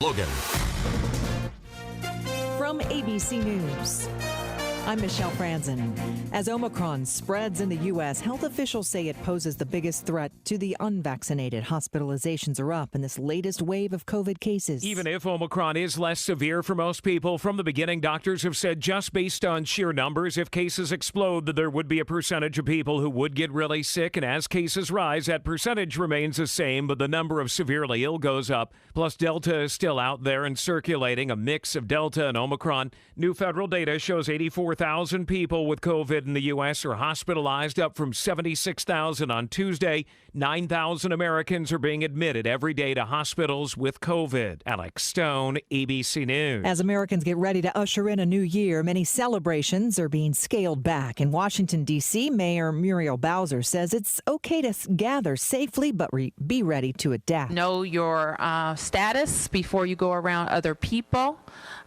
Logan. From ABC News, I'm Michelle Franzen. As Omicron spreads in the U.S., health officials say it poses the biggest threat to the unvaccinated. Hospitalizations are up in this latest wave of COVID cases. Even if Omicron is less severe for most people, from the beginning, doctors have said just based on sheer numbers, if cases explode, that there would be a percentage of people who would get really sick. And as cases rise, that percentage remains the same, but the number of severely ill goes up. Plus, Delta is still out there and circulating, a mix of Delta and Omicron. New federal data shows 84,000 people with COVID in the U.S. are hospitalized, up from 76,000 on Tuesday. 9,000 Americans are being admitted every day to hospitals with COVID. Alex Stone, ABC News. As Americans get ready to usher in a new year, many celebrations are being scaled back. In Washington, D.C., Mayor Muriel Bowser says it's okay to gather safely, but be ready to adapt. Know your status before you go around other people.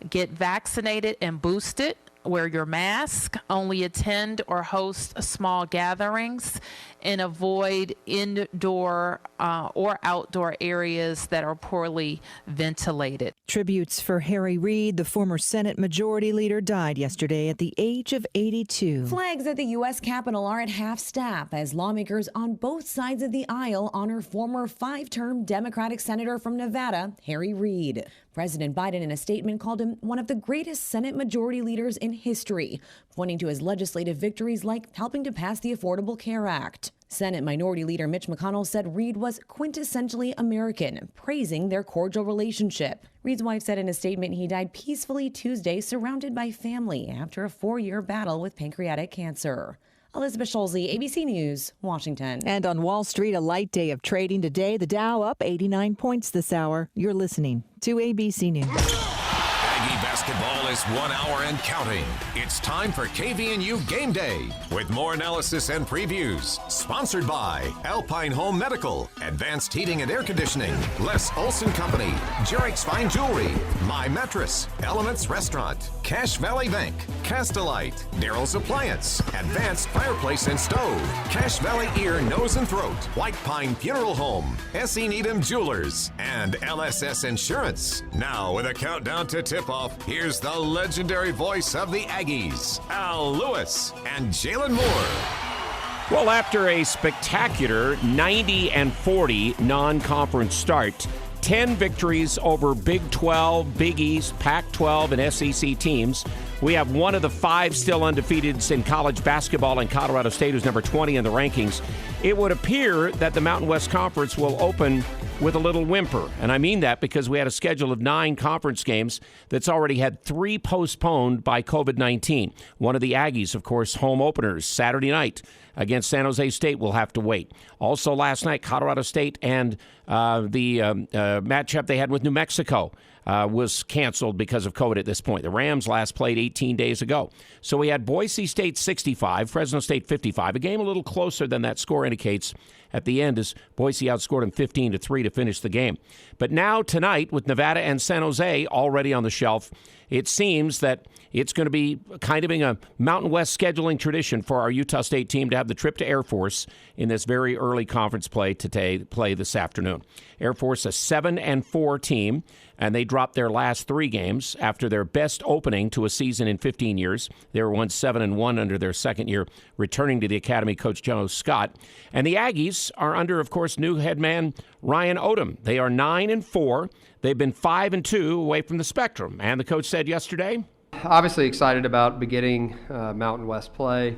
Get vaccinated and boosted. Wear your mask, only attend or host small gatherings, and avoid indoor or outdoor areas that are poorly ventilated. Tributes for Harry Reid, the former Senate Majority Leader, died yesterday at the age of 82. Flags at the U.S. Capitol are at half-staff as lawmakers on both sides of the aisle honor former five-term Democratic Senator from Nevada, Harry Reid. President Biden, in a statement, called him one of the greatest Senate Majority Leaders in history, pointing to his legislative victories like helping to pass the Affordable Care Act. Senate Minority Leader Mitch McConnell said Reid was quintessentially American, praising their cordial relationship. Reid's wife said in a statement he died peacefully Tuesday, surrounded by family after a 4-year battle with pancreatic cancer. Elizabeth Schulze, ABC News, Washington. And on Wall Street, a light day of trading today. The Dow up 89 points this hour. You're listening to ABC News. Aggie basketball is 1 hour and counting. It's time for KVNU Game Day with more analysis and previews. Sponsored by Alpine Home Medical, Advanced Heating and Air Conditioning, Les Olson Company, Jarek's Fine Jewelry, My Mattress, Elements Restaurant, Cache Valley Bank, Castelite, Daryl's Appliance, Advanced Fireplace and Stove, Cache Valley Ear, Nose and Throat, White Pine Funeral Home, S.E. Needham Jewelers, and LSS Insurance. Now with a countdown to tip-off, here's the legendary voice of the Aggies, Al Lewis and Jalen Moore. Well, after a spectacular 90-40 non-conference start, 10 victories over Big 12, Big East, Pac-12, and SEC teams, we have one of the 5 still undefeated in college basketball in Colorado State, who's number 20 in the rankings. It would appear that the Mountain West Conference will open with a little whimper. And I mean that because we had a schedule of 9 conference games that's already had 3 postponed by COVID-19. One of the Aggies, of course, home openers Saturday night against San Jose State will have to wait. Also last night, Colorado State and the matchup they had with New Mexico was canceled because of COVID at this point. The Rams last played 18 days ago. So we had Boise State 65, Fresno State 55, a game a little closer than that score indicates at the end as Boise outscored them 15-3 to finish the game. But now tonight with Nevada and San Jose already on the shelf, it seems that it's going to be kind of a Mountain West scheduling tradition for our Utah State team to have the trip to Air Force in this very early conference play this afternoon. Air Force, a 7-4 team, and they dropped their last 3 games after their best opening to a season in 15 years. They were 7-1 under their second year, returning to the academy coach Joe Scott. And the Aggies are under, of course, new head man Ryan Odom. They are 9-4. They've been 5-2 away from the spectrum. And the coach said yesterday, obviously excited about beginning Mountain West play.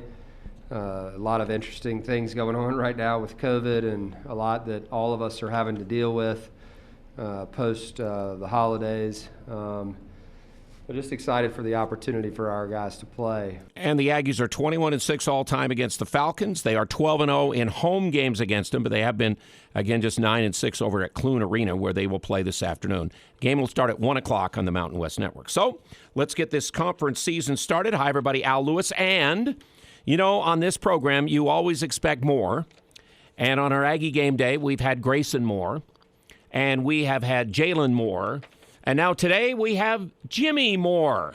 A lot of interesting things going on right now with COVID and a lot that all of us are having to deal with post the holidays. But just excited for the opportunity for our guys to play. And the Aggies are 21-6 all-time against the Falcons. They are 12-0 in home games against them, but they have been, again, just 9-6 over at Clune Arena, where they will play this afternoon. Game will start at 1 o'clock on the Mountain West Network. So let's get this conference season started. Hi, everybody. Al Lewis. And, you know, on this program, you always expect more. And on our Aggie game day, we've had Grayson Moore, and we have had Jalen Moore. And now today we have Jimmy Moore.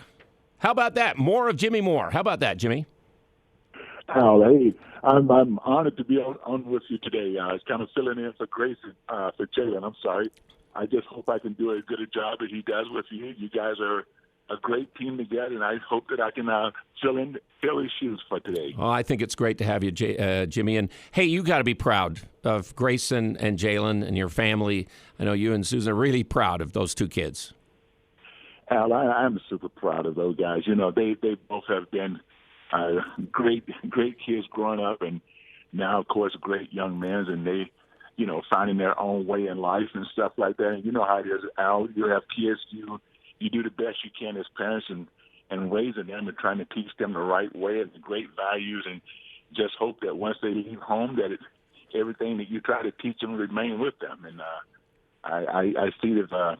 How about that? More of Jimmy Moore. How about that, Jimmy? Al, hey, I'm honored to be on with you today. I was kind of filling in for Grayson, for Jalen. I'm sorry. I just hope I can do as good a job as he does with you. You guys are a great team together, and I hope that I can fill his shoes for today. Well, I think it's great to have you, Jimmy. And, hey, you got to be proud of Grayson and Jalen and your family. I know you and Susan are really proud of those two kids. Al, I'm super proud of those guys. You know, they both have been great kids growing up, and now, of course, great young men, and they, you know, finding their own way in life and stuff like that. And you know how it is, Al. You have kids, you do the best you can as parents and raising them and trying to teach them the right way and the great values, and just hope that once they leave home that everything that you try to teach them remain with them. And I see that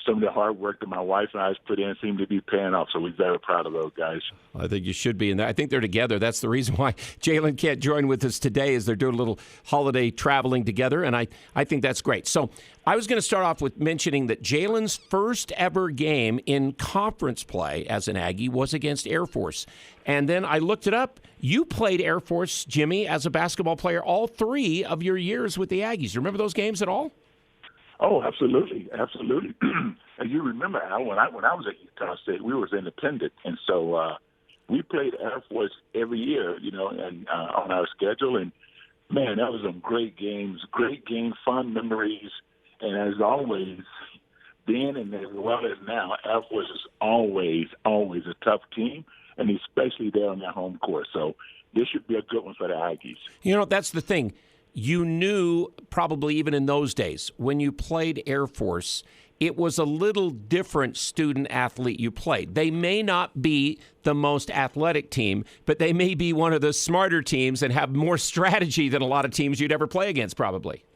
some of the hard work that my wife and I have put in seem to be paying off, so we're very proud of those guys. I think you should be, and I think they're together. That's the reason why Jalen can't join with us today, is they're doing a little holiday traveling together, and I think that's great. So I was going to start off with mentioning that Jalen's first ever game in conference play as an Aggie was against Air Force. And then I looked it up. You played Air Force, Jimmy, as a basketball player all 3 of your years with the Aggies. Do you remember those games at all? Oh, absolutely. And you remember, Al, when I was at Utah State, we was independent, and so we played Air Force every year, you know, and on our schedule. And man, that was some great games, fun memories. And as always, then and as well as now, Air Force is always a tough team, and especially there on their home court. So this should be a good one for the Aggies. You know, that's the thing. You knew probably even in those days when you played Air Force, it was a little different student athlete you played. They may not be the most athletic team, but they may be one of the smarter teams and have more strategy than a lot of teams you'd ever play against probably.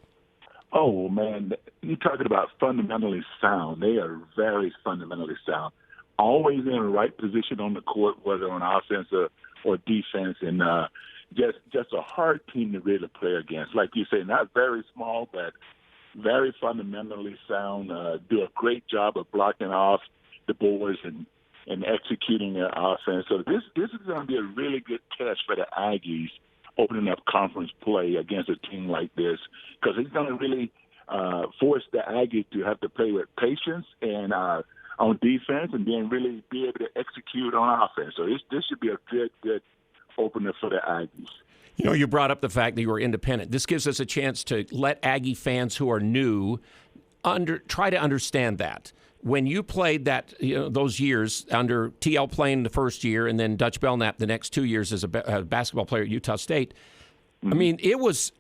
Oh, man, you're talking about fundamentally sound. They are very fundamentally sound. Always in the right position on the court, whether on offense or defense, and just a hard team to really play against. Like you say, not very small, but very fundamentally sound, do a great job of blocking off the boards and executing their offense. So this is going to be a really good test for the Aggies opening up conference play against a team like this, because it's going to really force the Aggies to have to play with patience and on defense, and then really be able to execute on offense. So this should be a good opener for the Aggies. You know, you brought up the fact that you were independent. This gives us a chance to let Aggie fans who are new try to understand that. When you played those years under T.L. Plain the first year and then Dutch Belknap the next 2 years as a basketball player at Utah State, I mean, it was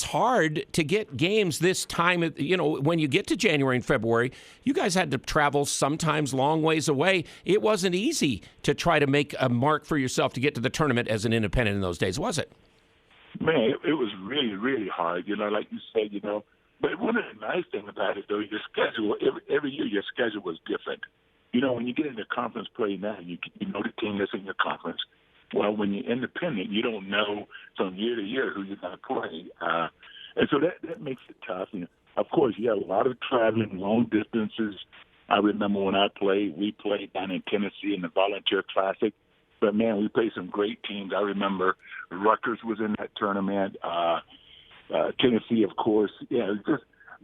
hard to get games this time. You know, when you get to January and February, you guys had to travel sometimes long ways away. It wasn't easy to try to make a mark for yourself to get to the tournament as an independent in those days, was it? Man, it was really, really hard, you know, like you said, you know. But one of the nice things about it, though, your schedule, every year your schedule was different. You know, when you get into conference play now, you know the team that's in your conference. Well, when you're independent, you don't know from year to year who you're going to play. And so that makes it tough. And, of course, you have a lot of traveling, long distances. I remember when we played down in Tennessee in the Volunteer Classic. But, man, we played some great teams. I remember Rutgers was in that tournament. Tennessee, of course. Yeah,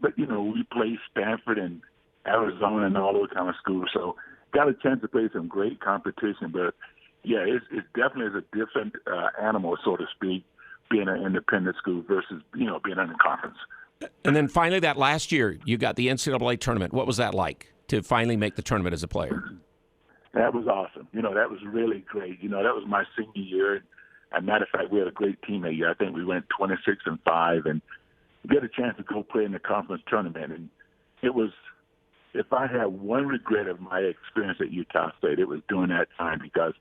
but, you know, we played Stanford and Arizona and all those kind of schools. So got a chance to play some great competition. But, yeah, it definitely is a different animal, so to speak, being an independent school versus, you know, being in a conference. And then finally that last year, you got the NCAA tournament. What was that like to finally make the tournament as a player? That was awesome. You know, that was really great. You know, that was my senior year. As a matter of fact, we had a great team that year. I think we went 26-5 and get a chance to go play in the conference tournament. And it was, if I had one regret of my experience at Utah State, it was during that time, because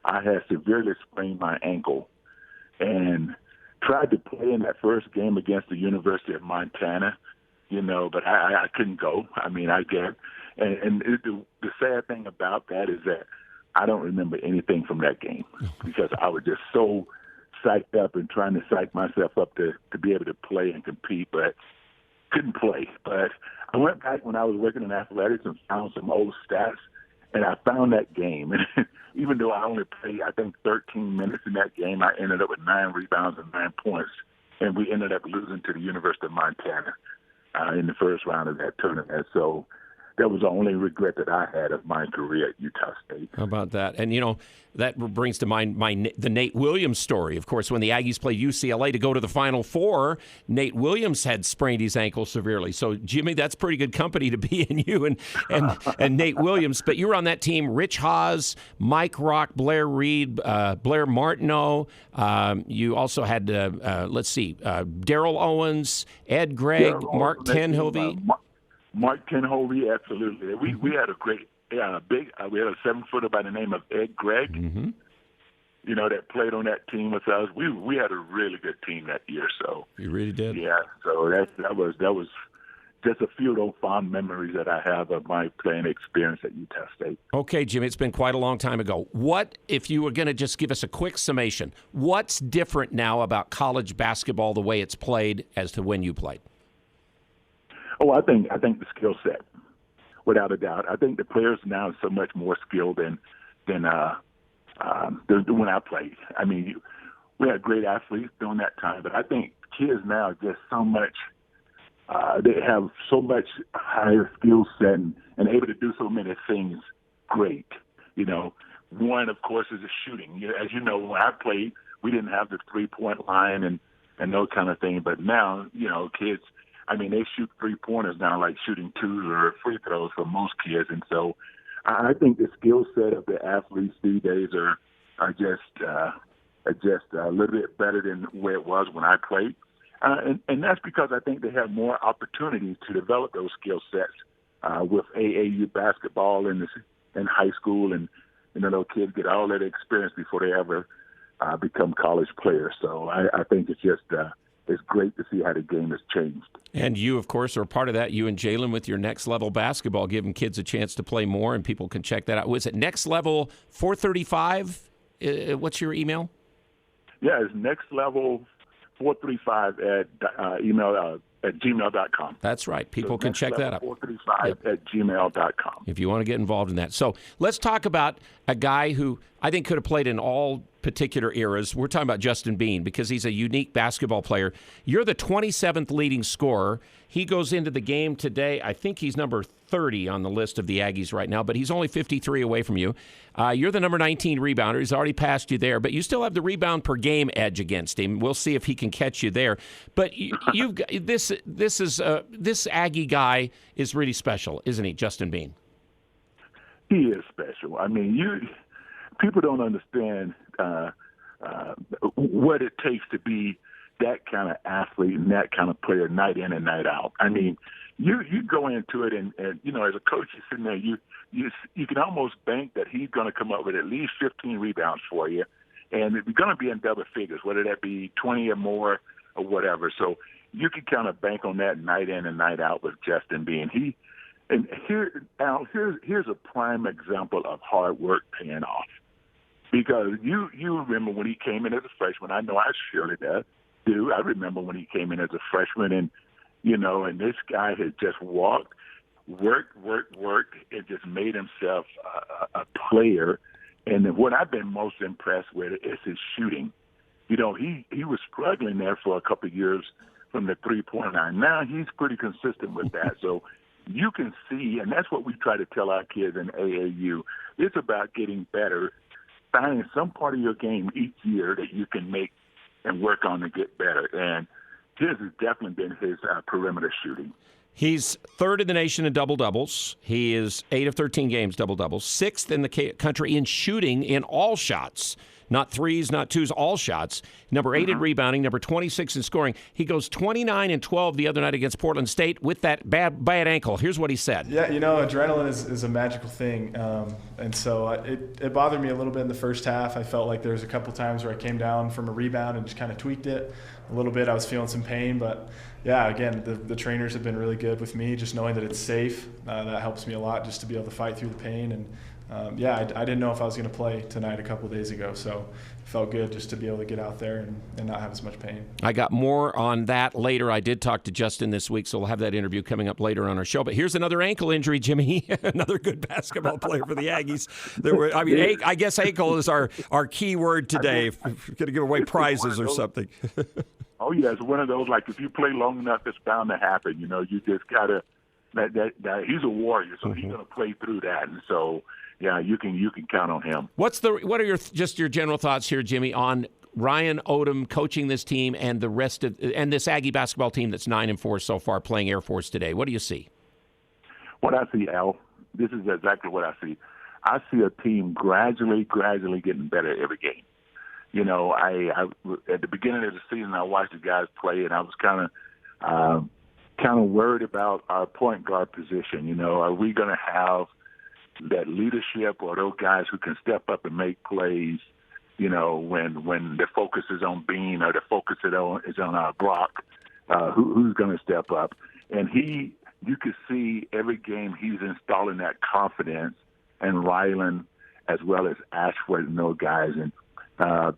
I had severely sprained my ankle and tried to play in that first game against the University of Montana, you know, but I couldn't go. I mean, I get. And the sad thing about that is that I don't remember anything from that game because I was just so psyched up and trying to psych myself up to be able to play and compete, but couldn't play. But I went back when I was working in athletics and found some old stats, and I found that game. And even though I only played, I think, 13 minutes in that game, I ended up with 9 rebounds and 9 points, and we ended up losing to the University of Montana. in the first round of that tournament. So that was the only regret that I had of my career at Utah State. How about that? And, that brings to mind the Nate Williams story. Of course, when the Aggies played UCLA to go to the Final Four, Nate Williams had sprained his ankle severely. So, Jimmy, that's pretty good company to be in, you and Nate Williams. But you were on that team, Rich Haas, Mike Rock, Blair Reed, Blair Martineau. You also had, Daryl Owens, Ed Gregg, Mark Tenhovey. Mark Tenhovey, absolutely. We had a great, we had a 7-footer by the name of Ed Gregg, that played on that team with us. We had a really good team that year. So you really did. Yeah. So that was just a few of those fond memories that I have of my playing experience at Utah State. Okay, Jimmy, it's been quite a long time ago. What, if you were going to just give us a quick summation, what's different now about college basketball, the way it's played, as to when you played? Oh, I think the skill set, without a doubt. I think the players now are so much more skilled than when I played. I mean, we had great athletes during that time, but I think kids now are just so much. They have so much higher skill set and able to do so many things great. One, of course, is the shooting. As you know, when I played, we didn't have the 3-point line and those kind of things. But now, kids. I mean, they shoot 3-pointers now like shooting twos or free throws for most kids. And so I think the skill set of the athletes these days are just a little bit better than where it was when I played. And that's because I think they have more opportunities to develop those skill sets with AAU basketball in high school. And, those kids get all that experience before they ever become college players. So I think it's just it's great to see how the game has changed. And you, of course, are part of that. You and Jalen with your Next Level Basketball, giving kids a chance to play more, and people can check that out. Was it Next Level 435? What's your email? Yeah, it's Next Level 435 at gmail.com. That's right. People can check that out. 435 at gmail.com. If you want to get involved in that. So let's talk about a guy who I think could have played in all particular eras. We're talking about Justin Bean because he's a unique basketball player. You're the 27th leading scorer. He goes into the game today. I think he's number 30 on the list of the Aggies right now, but he's only 53 away from you. You're the number 19 rounder. He's already passed you there, but you still have the rebound per game edge against him. We'll see if he can catch you there. But you've this Aggie guy is really special, isn't he, Justin Bean? He is special. I mean, people don't understand what it takes to be that kind of athlete and that kind of player night in and night out. I mean, you go into it and as a coach, you're sitting there, you can almost bank that he's going to come up with at least 15 rebounds for you, and it's going to be in double figures, whether that be 20 or more or whatever. So you can kind of bank on that night in and night out with Justin Bean. Here's a prime example of hard work paying off. Because you remember when he came in as a freshman. I know I surely do. I remember when he came in as a freshman, and this guy had just worked, and just made himself a player. And what I've been most impressed with is his shooting. He was struggling there for a couple of years from the 3-point line. Now he's pretty consistent with that. So you can see, and that's what we try to tell our kids in AAU. It's about getting better, finding some part of your game each year that you can make and work on to get better. And his has definitely been his perimeter shooting. He's third in the nation in double-doubles. He is 8 of 13 games double-doubles. Sixth in the country in shooting in all shots. Not threes, not twos, all shots. Number 8 in rebounding, number 26 in scoring. He goes 29 and 12 the other night against Portland State with that bad ankle. Here's what he said. Yeah, adrenaline is a magical thing. And so it bothered me a little bit in the first half. I felt like there was a couple times where I came down from a rebound and just kind of tweaked it a little bit. I was feeling some pain, but yeah, again, the trainers have been really good with me, just knowing that it's safe. That helps me a lot just to be able to fight through the pain. And I didn't know if I was going to play tonight a couple of days ago, so it felt good just to be able to get out there and not have as much pain. I got more on that later. I did talk to Justin this week, so we'll have that interview coming up later on our show. But here's another ankle injury, Jimmy. Another good basketball player for the Aggies. I guess ankle is our key word today. We're going to give away prizes or something. Oh, yeah, it's one of those, like, if you play long enough, it's bound to happen. You know, you just got to that he's a warrior, so he's going to play through that. And so, yeah, you can count on him. What are your general thoughts here, Jimmy, on Ryan Odom coaching this team and the rest of and this Aggie basketball team that's 9-4 so far playing Air Force today? What do you see? What I see, Al, this is exactly what I see. I see a team gradually getting better every game. You know, I at the beginning of the season, I watched the guys play, and I was kind of worried about our point guard position. You know, are we going to have that leadership or those guys who can step up and make plays? You know, when the focus is on Bean or the focus is on our Brock, who's going to step up? And you can see every game he's installing that confidence, and Rylan as well as Ashford and those guys. And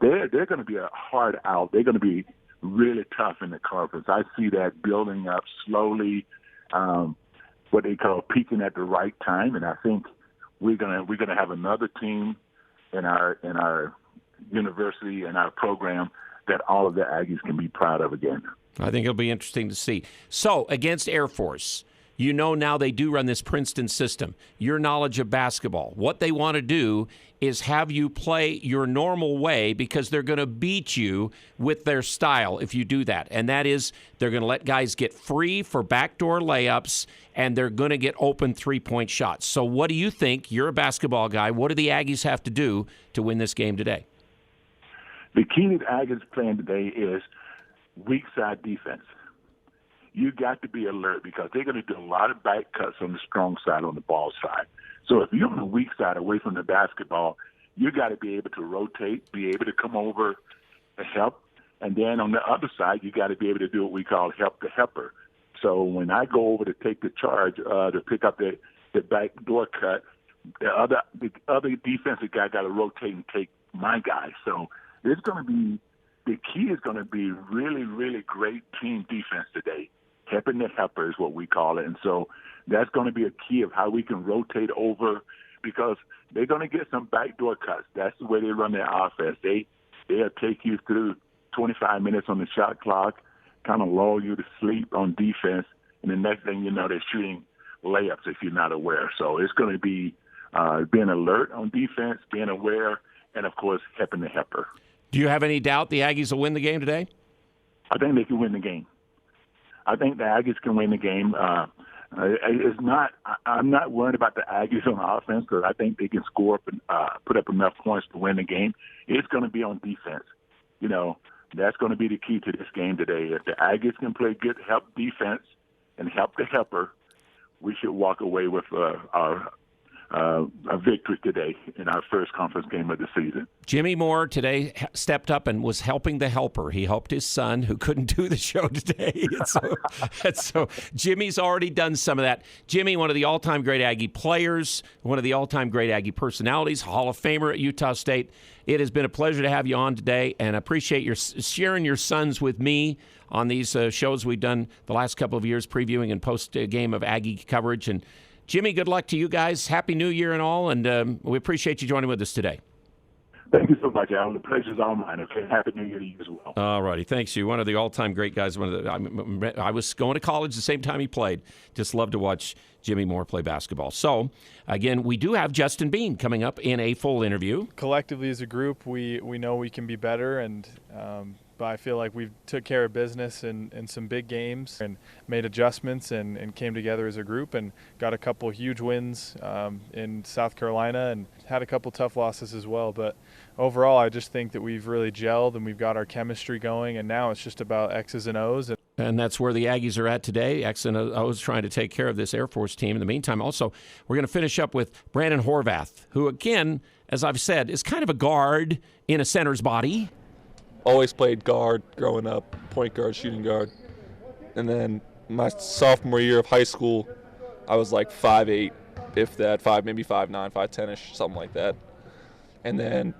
they're going to be a hard out. They're going to be really tough in the conference. I see that building up slowly, what they call peaking at the right time. And I think we're gonna have another team in our university and our program that all of the Aggies can be proud of again. I think it'll be interesting to see. So against Air Force, you know now they do run this Princeton system. Your knowledge of basketball, what they want to do is have you play your normal way because they're going to beat you with their style if you do that. And that is they're going to let guys get free for backdoor layups, and they're going to get open three-point shots. So what do you think? You're a basketball guy. What do the Aggies have to do to win this game today? The key to the Aggies playing today is weak side defense. You got to be alert because they're going to do a lot of back cuts on the strong side, on the ball side. So if you're on the weak side away from the basketball, you got to be able to rotate, be able to come over and help. And then on the other side, you got to be able to do what we call help the helper. So when I go over to take the charge to pick up the back door cut, the other defensive guy got to rotate and take my guy. So it's going to be the key is going to be really, really great team defense today. Helping the helper is what we call it. And so that's going to be a key of how we can rotate over because they're going to get some backdoor cuts. That's the way they run their offense. They'll take you through 25 minutes on the shot clock, kind of lull you to sleep on defense, and the next thing you know, they're shooting layups if you're not aware. So it's going to be being alert on defense, being aware, and, of course, helping the helper. Do you have any doubt the Aggies will win the game today? I think they can win the game. I think the Aggies can win the game. I'm not worried about the Aggies on offense because I think they can score up and put up enough points to win the game. It's going to be on defense. You know, that's going to be the key to this game today. If the Aggies can play good help defense and help the helper, we should walk away with a victory today in our first conference game of the season. Jimmy Moore today stepped up and was helping the helper. He helped his son who couldn't do the show today. And so Jimmy's already done some of that. Jimmy, one of the all-time great Aggie players, one of the all-time great Aggie personalities, Hall of Famer at Utah State. It has been a pleasure to have you on today, and I appreciate your sharing your sons with me on these shows we've done the last couple of years, previewing and post-game of Aggie coverage. And Jimmy, good luck to you guys. Happy New Year and all, and we appreciate you joining with us today. Thank you so much, Alan. The pleasure's all mine. Okay, Happy New Year to you as well. All righty, thanks you. One of the all-time great guys. I was going to college the same time he played. Just love to watch Jimmy Moore play basketball. So, again, we do have Justin Bean coming up in a full interview. Collectively as a group, we know we can be better, and but I feel like we took care of business in some big games and made adjustments and came together as a group and got a couple huge wins in South Carolina and had a couple tough losses as well. But overall, I just think that we've really gelled and we've got our chemistry going, and now it's just about X's and O's. And that's where the Aggies are at today. X and O's trying to take care of this Air Force team. In the meantime, also, we're going to finish up with Brandon Horvath, who, again, as I've said, is kind of a guard in a center's body. Always played guard growing up, point guard, shooting guard. And then my sophomore year of high school, I was like 5'8", if that, maybe 5'9", 5'10"-ish, something like that. And then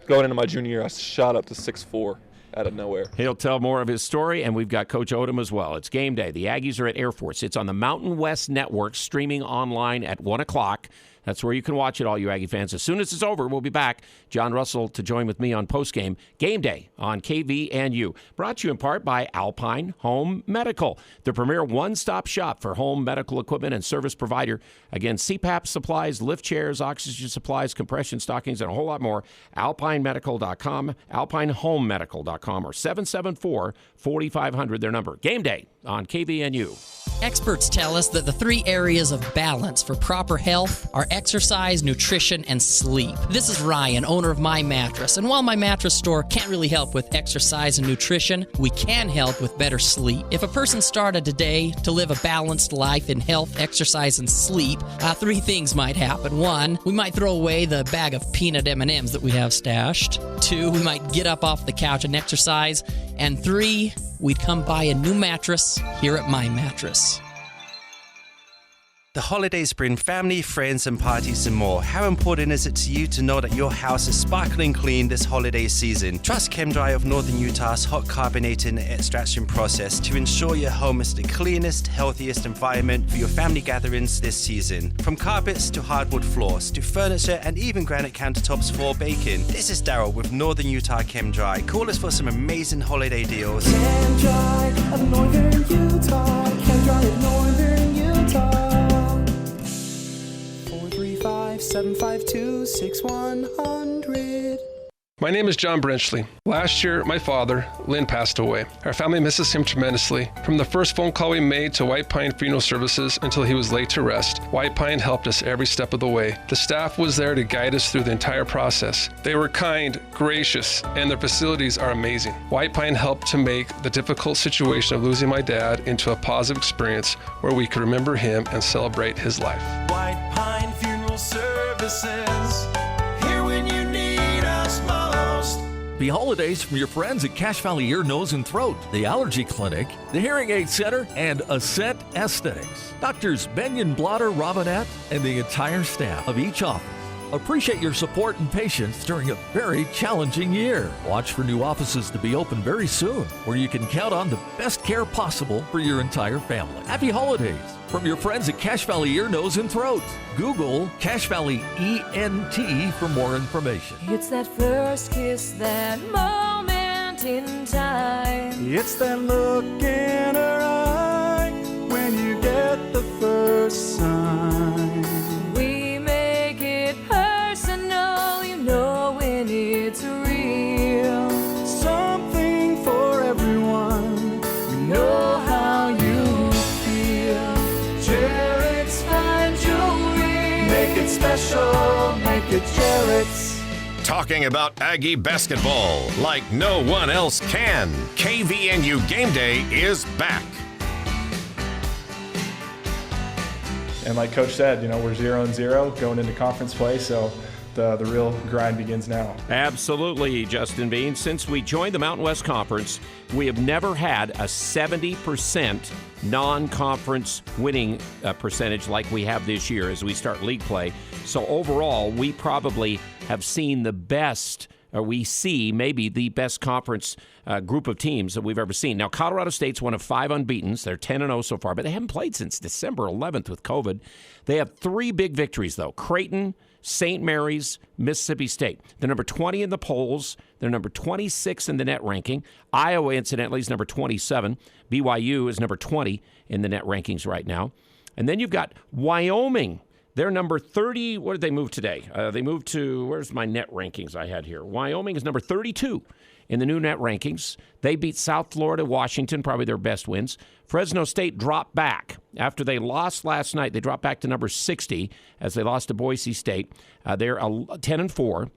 going into my junior year, I shot up to 6'4". Out of nowhere. He'll tell more of his story, and we've got Coach Odom as well. It's game day. The Aggies are at Air Force. It's on the Mountain West Network, streaming online at 1 o'clock. That's where you can watch it, all you Aggie fans. As soon as it's over, we'll be back. John Russell to join with me on Postgame Game Day on KVNU. Brought to you in part by Alpine Home Medical, the premier one-stop shop for home medical equipment and service provider. Again, CPAP supplies, lift chairs, oxygen supplies, compression stockings, and a whole lot more. AlpineMedical.com, AlpineHomeMedical.com, or 774-4500, their number. Game Day on KVNU. Experts tell us that the 3 areas of balance for proper health are exercise, nutrition, and sleep. This is Ryan, owner of My Mattress, and while My Mattress store can't really help with exercise and nutrition, we can help with better sleep. If a person started today to live a balanced life in health, exercise, and sleep, 3 things might happen. 1, we might throw away the bag of peanut M&Ms that we have stashed. 2, we might get up off the couch and exercise. And 3, we'd come buy a new mattress here at My Mattress. The holidays bring family, friends, and parties and more. How important is it to you to know that your house is sparkling clean this holiday season? Trust ChemDry of Northern Utah's hot carbonating extraction process to ensure your home is the cleanest, healthiest environment for your family gatherings this season. From carpets to hardwood floors to furniture and even granite countertops for baking. This is Daryl with Northern Utah ChemDry. Call us for some amazing holiday deals. ChemDry of Northern Utah. ChemDry of Northern Utah. 435-752-6100. My name is John Brenchley. Last year, my father, Lynn, passed away. Our family misses him tremendously. From the first phone call we made to White Pine Funeral Services until he was laid to rest, White Pine helped us every step of the way. The staff was there to guide us through the entire process. They were kind, gracious, and their facilities are amazing. White Pine helped to make the difficult situation of losing my dad into a positive experience where we could remember him and celebrate his life. White Pine Funeral Services, here when you need us most. Be holidays from your friends at Cache Valley Ear, Nose, and Throat, the Allergy Clinic, the Hearing Aid Center, and Ascent Aesthetics. Doctors Benyon, Blotter, Robinette, and the entire staff of each office appreciate your support and patience during a very challenging year. Watch for new offices to be open very soon, where you can count on the best care possible for your entire family. Happy holidays from your friends at Cache Valley Ear, Nose, and Throat. Google Cache Valley ENT for more information. It's that first kiss, that moment in time. It's that look in her eye when you get the first sign. We make it personal, you know when it's real. Something for everyone, we know how you feel. Jared's fine jewelry, make it special, make it Jared's. Talking about Aggie basketball like no one else can. KVNU Game Day is back. And like Coach said, we're 0-0 going into conference play, so the real grind begins now. Absolutely, Justin Bean. Since we joined the Mountain West Conference, we have never had a 70% non-conference winning percentage like we have this year as we start league play. So overall, we probably have seen the best, or we see maybe the best conference group of teams that we've ever seen. Now, Colorado State's one of 5 unbeatens. They're 10-0 so far, but they haven't played since December 11th with COVID. They have 3 big victories, though. Creighton, St. Mary's, Mississippi State. They're number 20 in the polls. They're number 26 in the net ranking. Iowa, incidentally, is number 27. BYU is number 20 in the net rankings right now. And then you've got Wyoming. They're number 30. What did they move today? They moved to, where's my net rankings I had here? Wyoming is number 32 in the new net rankings. They beat South Florida, Washington, probably their best wins. Fresno State dropped back. After they lost last night, they dropped back to number 60 as they lost to Boise State. They're 10-4.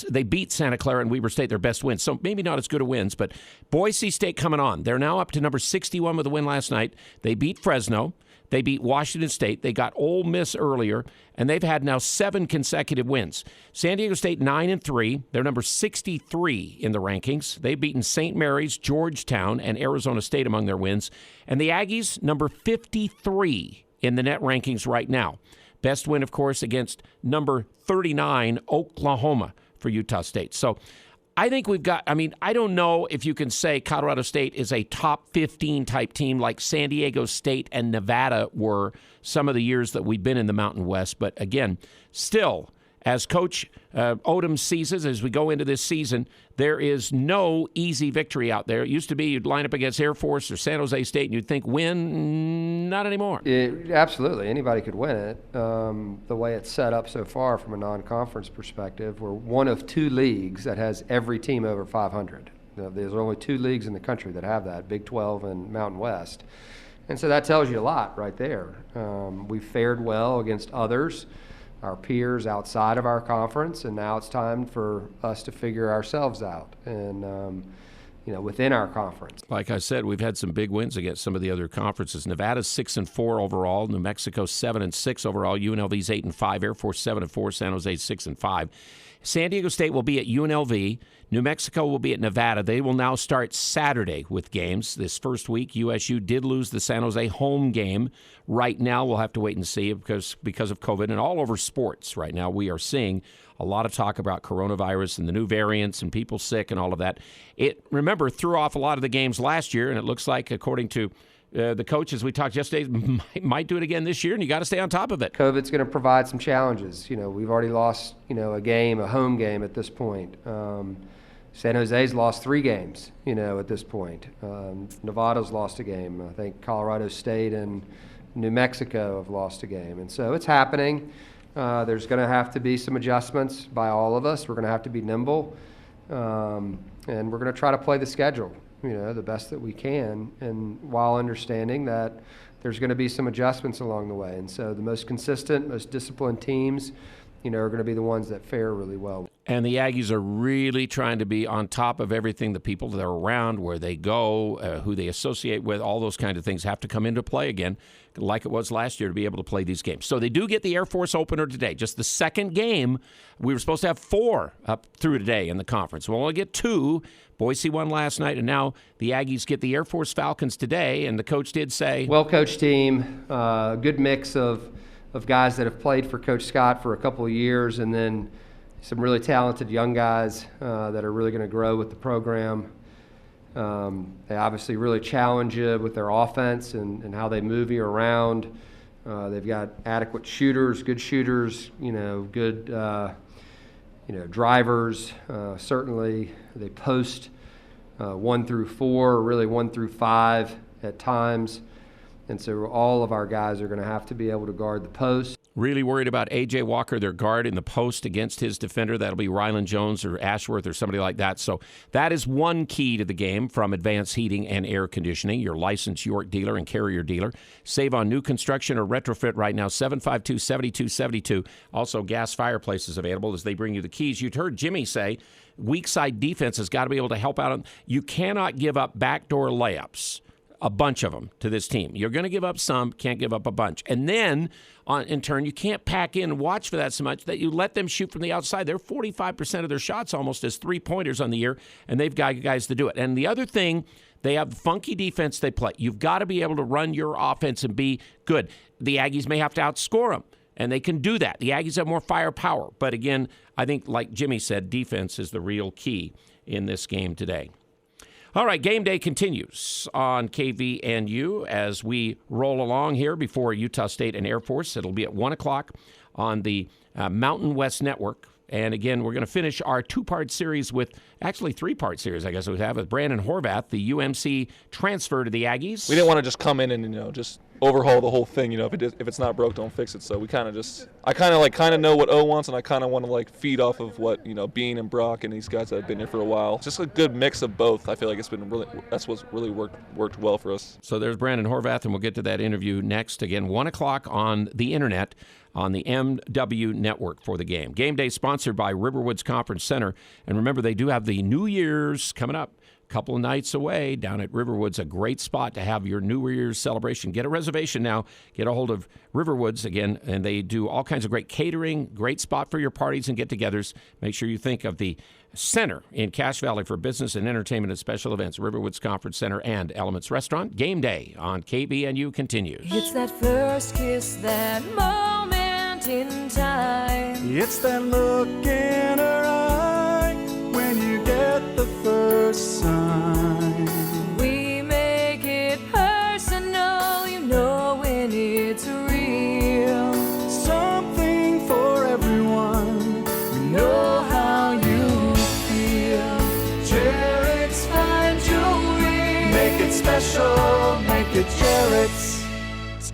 They beat Santa Clara and Weber State, their best wins. So maybe not as good a wins, but Boise State coming on. They're now up to number 61 with a win last night. They beat Fresno. They beat Washington State. They got Ole Miss earlier, and they've had now 7 consecutive wins. San Diego State 9-3. They're number 63 in the rankings. They've beaten St. Mary's, Georgetown, and Arizona State among their wins. And the Aggies, number 53 in the net rankings right now. Best win, of course, against number 39, Oklahoma, for Utah State. So I think we've got, I don't know if you can say Colorado State is a top 15 type team like San Diego State and Nevada were some of the years that we've been in the Mountain West. But again, still, as Coach Odom sees it, as we go into this season, there is no easy victory out there. It used to be you'd line up against Air Force or San Jose State and you'd think win. Not anymore. Absolutely. Anybody could win it. The way it's set up so far from a non-conference perspective, we're one of 2 leagues that has every team over 500. There's only 2 leagues in the country that have that, Big 12 and Mountain West. And so that tells you a lot right there. We've fared well against others, our peers outside of our conference, and now it's time for us to figure ourselves out and within our conference. Like I said, we've had some big wins against some of the other conferences. Nevada's 6-4 overall, New Mexico 7-6 overall, UNLV's 8-5, Air Force 7-4, San Jose 6-5. San Diego State will be at UNLV. New Mexico will be at Nevada. They will now start Saturday with games. This first week, USU did lose the San Jose home game. Right now, we'll have to wait and see because of COVID and all over sports. Right now, we are seeing a lot of talk about coronavirus and the new variants and people sick and all of that. It, remember, threw off a lot of the games last year, and it looks like, according to the coaches we talked yesterday, might do it again this year, and you got to stay on top of it. COVID's going to provide some challenges. We've already lost, a home game at this point. San Jose's lost 3 games, at this point. Nevada's lost a game. I think Colorado State and New Mexico have lost a game. And so it's happening. There's going to have to be some adjustments by all of us. We're going to have to be nimble. And we're going to try to play the schedule, the best that we can, and while understanding that there's going to be some adjustments along the way. And so the most consistent, most disciplined teams, are going to be the ones that fare really well. And the Aggies are really trying to be on top of everything. The people that are around, where they go, who they associate with, all those kind of things have to come into play again, like it was last year, to be able to play these games. So they do get the Air Force opener today. Just the second game. We were supposed to have 4 up through today in the conference. We'll only get 2. Boise won last night, and now the Aggies get the Air Force Falcons today. And the coach did say, well-coached team, good mix of guys that have played for Coach Scott for a couple of years, and then some really talented young guys that are really going to grow with the program. They obviously really challenge you with their offense and how they move you around. They've got adequate shooters, good good drivers. Certainly they post 1 through 4, really 1 through 5 at times. And so all of our guys are going to have to be able to guard the post. Really worried about A.J. Walker, their guard in the post against his defender. That'll be Ryland Jones or Ashworth or somebody like that. So that is one key to the game from Advanced Heating and Air Conditioning, your licensed York dealer and Carrier dealer. Save on new construction or retrofit right now, 752-7272. Also, gas fireplaces available as they bring you the keys. You'd heard Jimmy say weak side defense has got to be able to help out. You cannot give up backdoor layups. A bunch of them to this team. You're going to give up some, can't give up a bunch. And then, in turn, you can't pack in and watch for that so much that you let them shoot from the outside. They're 45% of their shots almost as 3-pointers on the year, and they've got guys to do it. And the other thing, they have funky defense they play. You've got to be able to run your offense and be good. The Aggies may have to outscore them, and they can do that. The Aggies have more firepower. But again, I think, like Jimmy said, defense is the real key in this game today. All right, game day continues on KVNU as we roll along here before Utah State and Air Force. It'll be at 1 o'clock on the Mountain West Network. And again, we're going to finish our 2-part series with, actually 3-part series, I guess we have, with Brandon Horvath, the UMC transfer to the Aggies. We didn't want to just come in and, just overhaul the whole thing. If it's not broke, don't fix it. So we I kind of know what O wants, and I kind of want to feed off of what, Bean and Brock and these guys that have been here for a while. Just a good mix of both. I feel like that's what's really worked well for us. So there's Brandon Horvath, and we'll get to that interview next. Again, 1 o'clock on the internet on the MW Network for the game. Game day sponsored by Riverwoods Conference Center. And remember, they do have the New Year's coming up. Couple of nights away down at Riverwoods, a great spot to have your New Year's celebration. Get a reservation now. Get a hold of Riverwoods again, and they do all kinds of great catering, great spot for your parties and get-togethers. Make sure you think of the center in Cache Valley for business and entertainment and special events. Riverwoods Conference Center and Elements Restaurant. Game day on KVNU continues. It's that first kiss, that moment in time. It's that look in her eye when you get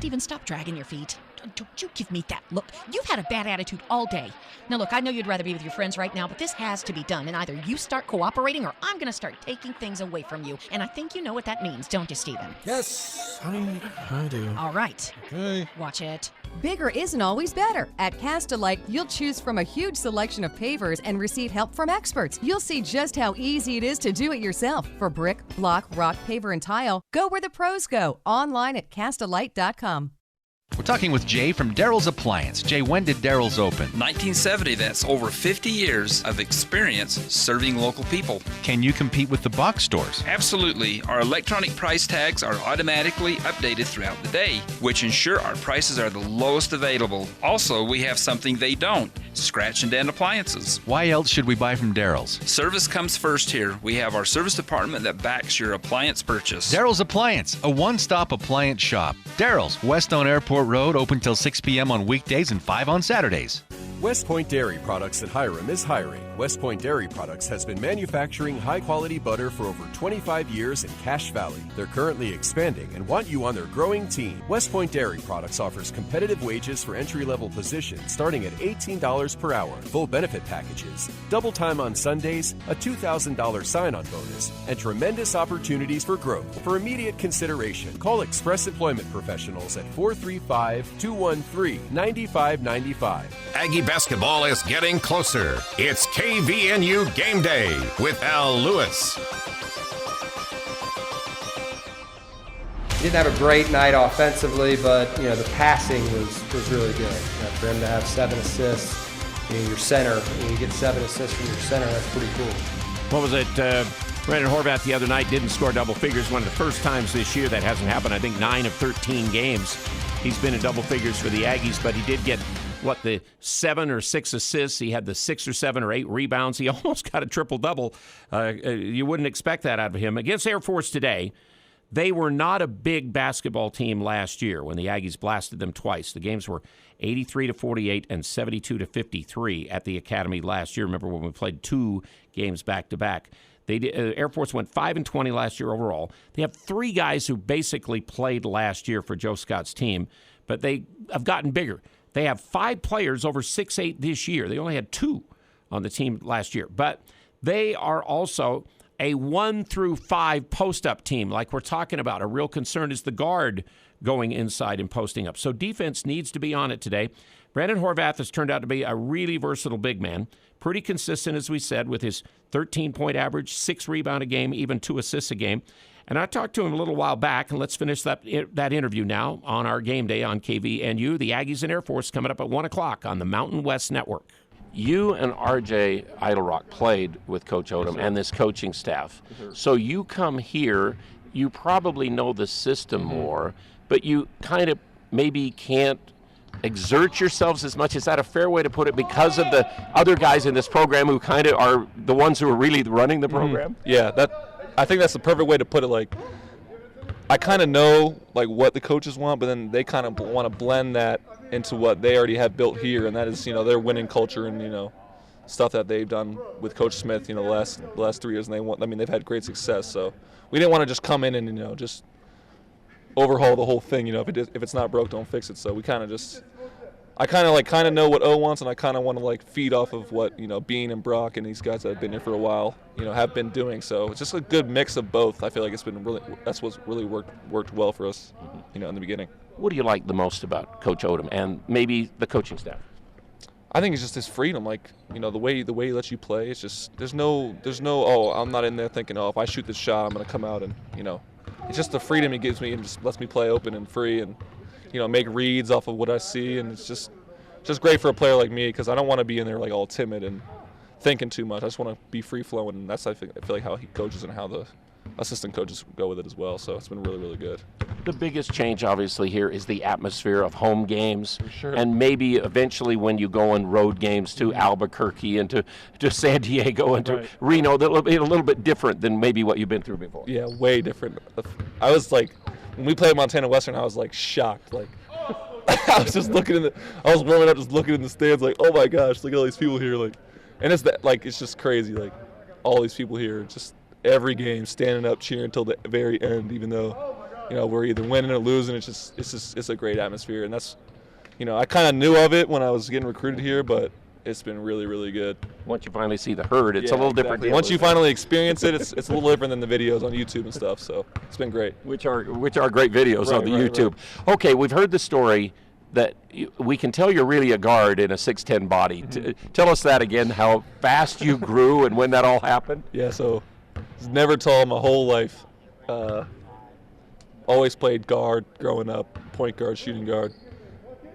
Steven, stop dragging your feet. Don't you give me that look. You've had a bad attitude all day. Now, look, I know you'd rather be with your friends right now, but this has to be done. And either you start cooperating or I'm going to start taking things away from you. And I think you know what that means, don't you, Steven? Yes, I do. All right. Okay. Watch it. Bigger isn't always better. At Cast-A-Lite, you'll choose from a huge selection of pavers and receive help from experts. You'll see just how easy it is to do it yourself. For brick, block, rock, paver, and tile, go where the pros go. Online at castalite.com. We're talking with Jay from Daryl's Appliance. Jay, when did Daryl's open? 1970. That's over 50 years of experience serving local people. Can you compete with the box stores? Absolutely. Our electronic price tags are automatically updated throughout the day, which ensure our prices are the lowest available. Also, we have something they don't: scratch and dent appliances. Why else should we buy from Daryl's? Service comes first here. We have our service department that backs your appliance purchase. Daryl's Appliance, a one-stop appliance shop. Daryl's, West on Airport Road, open till 6 p.m. on weekdays and 5 on Saturdays. West Point Dairy Products at Hiram is hiring. West Point Dairy Products has been manufacturing high-quality butter for over 25 years in Cache Valley. They're currently expanding and want you on their growing team. West Point Dairy Products offers competitive wages for entry-level positions starting at $18 per hour, full benefit packages, double time on Sundays, a $2,000 sign-on bonus, and tremendous opportunities for growth. For immediate consideration, call Express Employment Professionals at 435-213-9595. Aggie basketball is getting closer. It's KVNU Game Day with Al Lewis. He didn't have a great night offensively, but the passing was really good. For him to have 7 assists, your center, you get 7 assists from your center, that's pretty cool. What was it? Brandon Horvath the other night didn't score double figures. One of the first times this year that hasn't happened. I think 9 of 13 games he's been in double figures for the Aggies, but he did get the 7 or 6 assists. He had the 6 or 7 or 8 rebounds. He almost got a triple-double. You wouldn't expect that out of him. Against Air Force today, they were not a big basketball team last year when the Aggies blasted them twice. The games were 83-48 and 72-53 at the Academy last year. Remember when we played 2 games back-to-back. Air Force went 5-20 last year overall. They have 3 guys who basically played last year for Joe Scott's team, but they have gotten bigger. They have 5 players over 6'8" this year. They only had 2 on the team last year. But they are also a 1 through 5 post-up team like we're talking about. A real concern is the guard going inside and posting up. So defense needs to be on it today. Brandon Horvath has turned out to be a really versatile big man. Pretty consistent, as we said, with his 13-point average, 6 rebound a game, even 2 assists a game. And I talked to him a little while back, and let's finish that interview now on our game day on KVNU. The Aggies and Air Force coming up at 1 o'clock on the Mountain West Network. You and R.J. Idlerock played with Coach Odom and this coaching staff. So you come here, you probably know the system more, but you kind of maybe can't exert yourselves as much. Is that a fair way to put it, because of the other guys in this program who kind of are the ones who are really running the program? Yeah, I think that's the perfect way to put it. Like, I kind of know what the coaches want, but then they kind of want to blend that into what they already have built here, and that is their winning culture and stuff that they've done with Coach Smith the last 3 years, and they've had great success. So we didn't want to just come in and just overhaul the whole thing. If it's not broke, don't fix it. So we kind of just. I kind of know what O wants, and I kind of want to feed off of what Bean and Brock and these guys that have been here for a while have been doing. So it's just a good mix of both. I feel like that's what's really worked well for us in the beginning. What do you like the most about Coach Odom and maybe the coaching staff? I think it's just his freedom. The way he lets you play. It's just there's no I'm not in there thinking, if I shoot this shot I'm gonna come out and it's just the freedom he gives me and just lets me play open and free and make reads off of what I see, and it's just great for a player like me, because I don't want to be in there all timid and thinking too much. I just want to be free flowing, and that's I feel like how he coaches and how the assistant coaches go with it as well. So it's been really, really good. The biggest change obviously here is the atmosphere of home games, sure. And maybe eventually when you go on road games to Albuquerque and to San Diego and to Reno, that'll be a little bit different than maybe what you've been through before. Yeah, way different. I was when we played Montana Western, I was shocked. I was just I was warming up, just looking in the stands, oh my gosh, look at all these people here, and it's it's just crazy, all these people here, just every game standing up cheering until the very end, even though we're either winning or losing. It's a great atmosphere, and that's, I kind of knew of it when I was getting recruited here, but it's been really, really good. Once you finally see the herd, it's a little different deal. Once you finally experience it, it's a little different than the videos on YouTube and stuff. So it's been great. Which are great videos on the YouTube. Right. Okay, we've heard the story that we can tell you're really a guard in a 6'10" body. Tell us that again, how fast you grew and when that all happened. Yeah, so I was never tall my whole life. Always played guard growing up, point guard, shooting guard.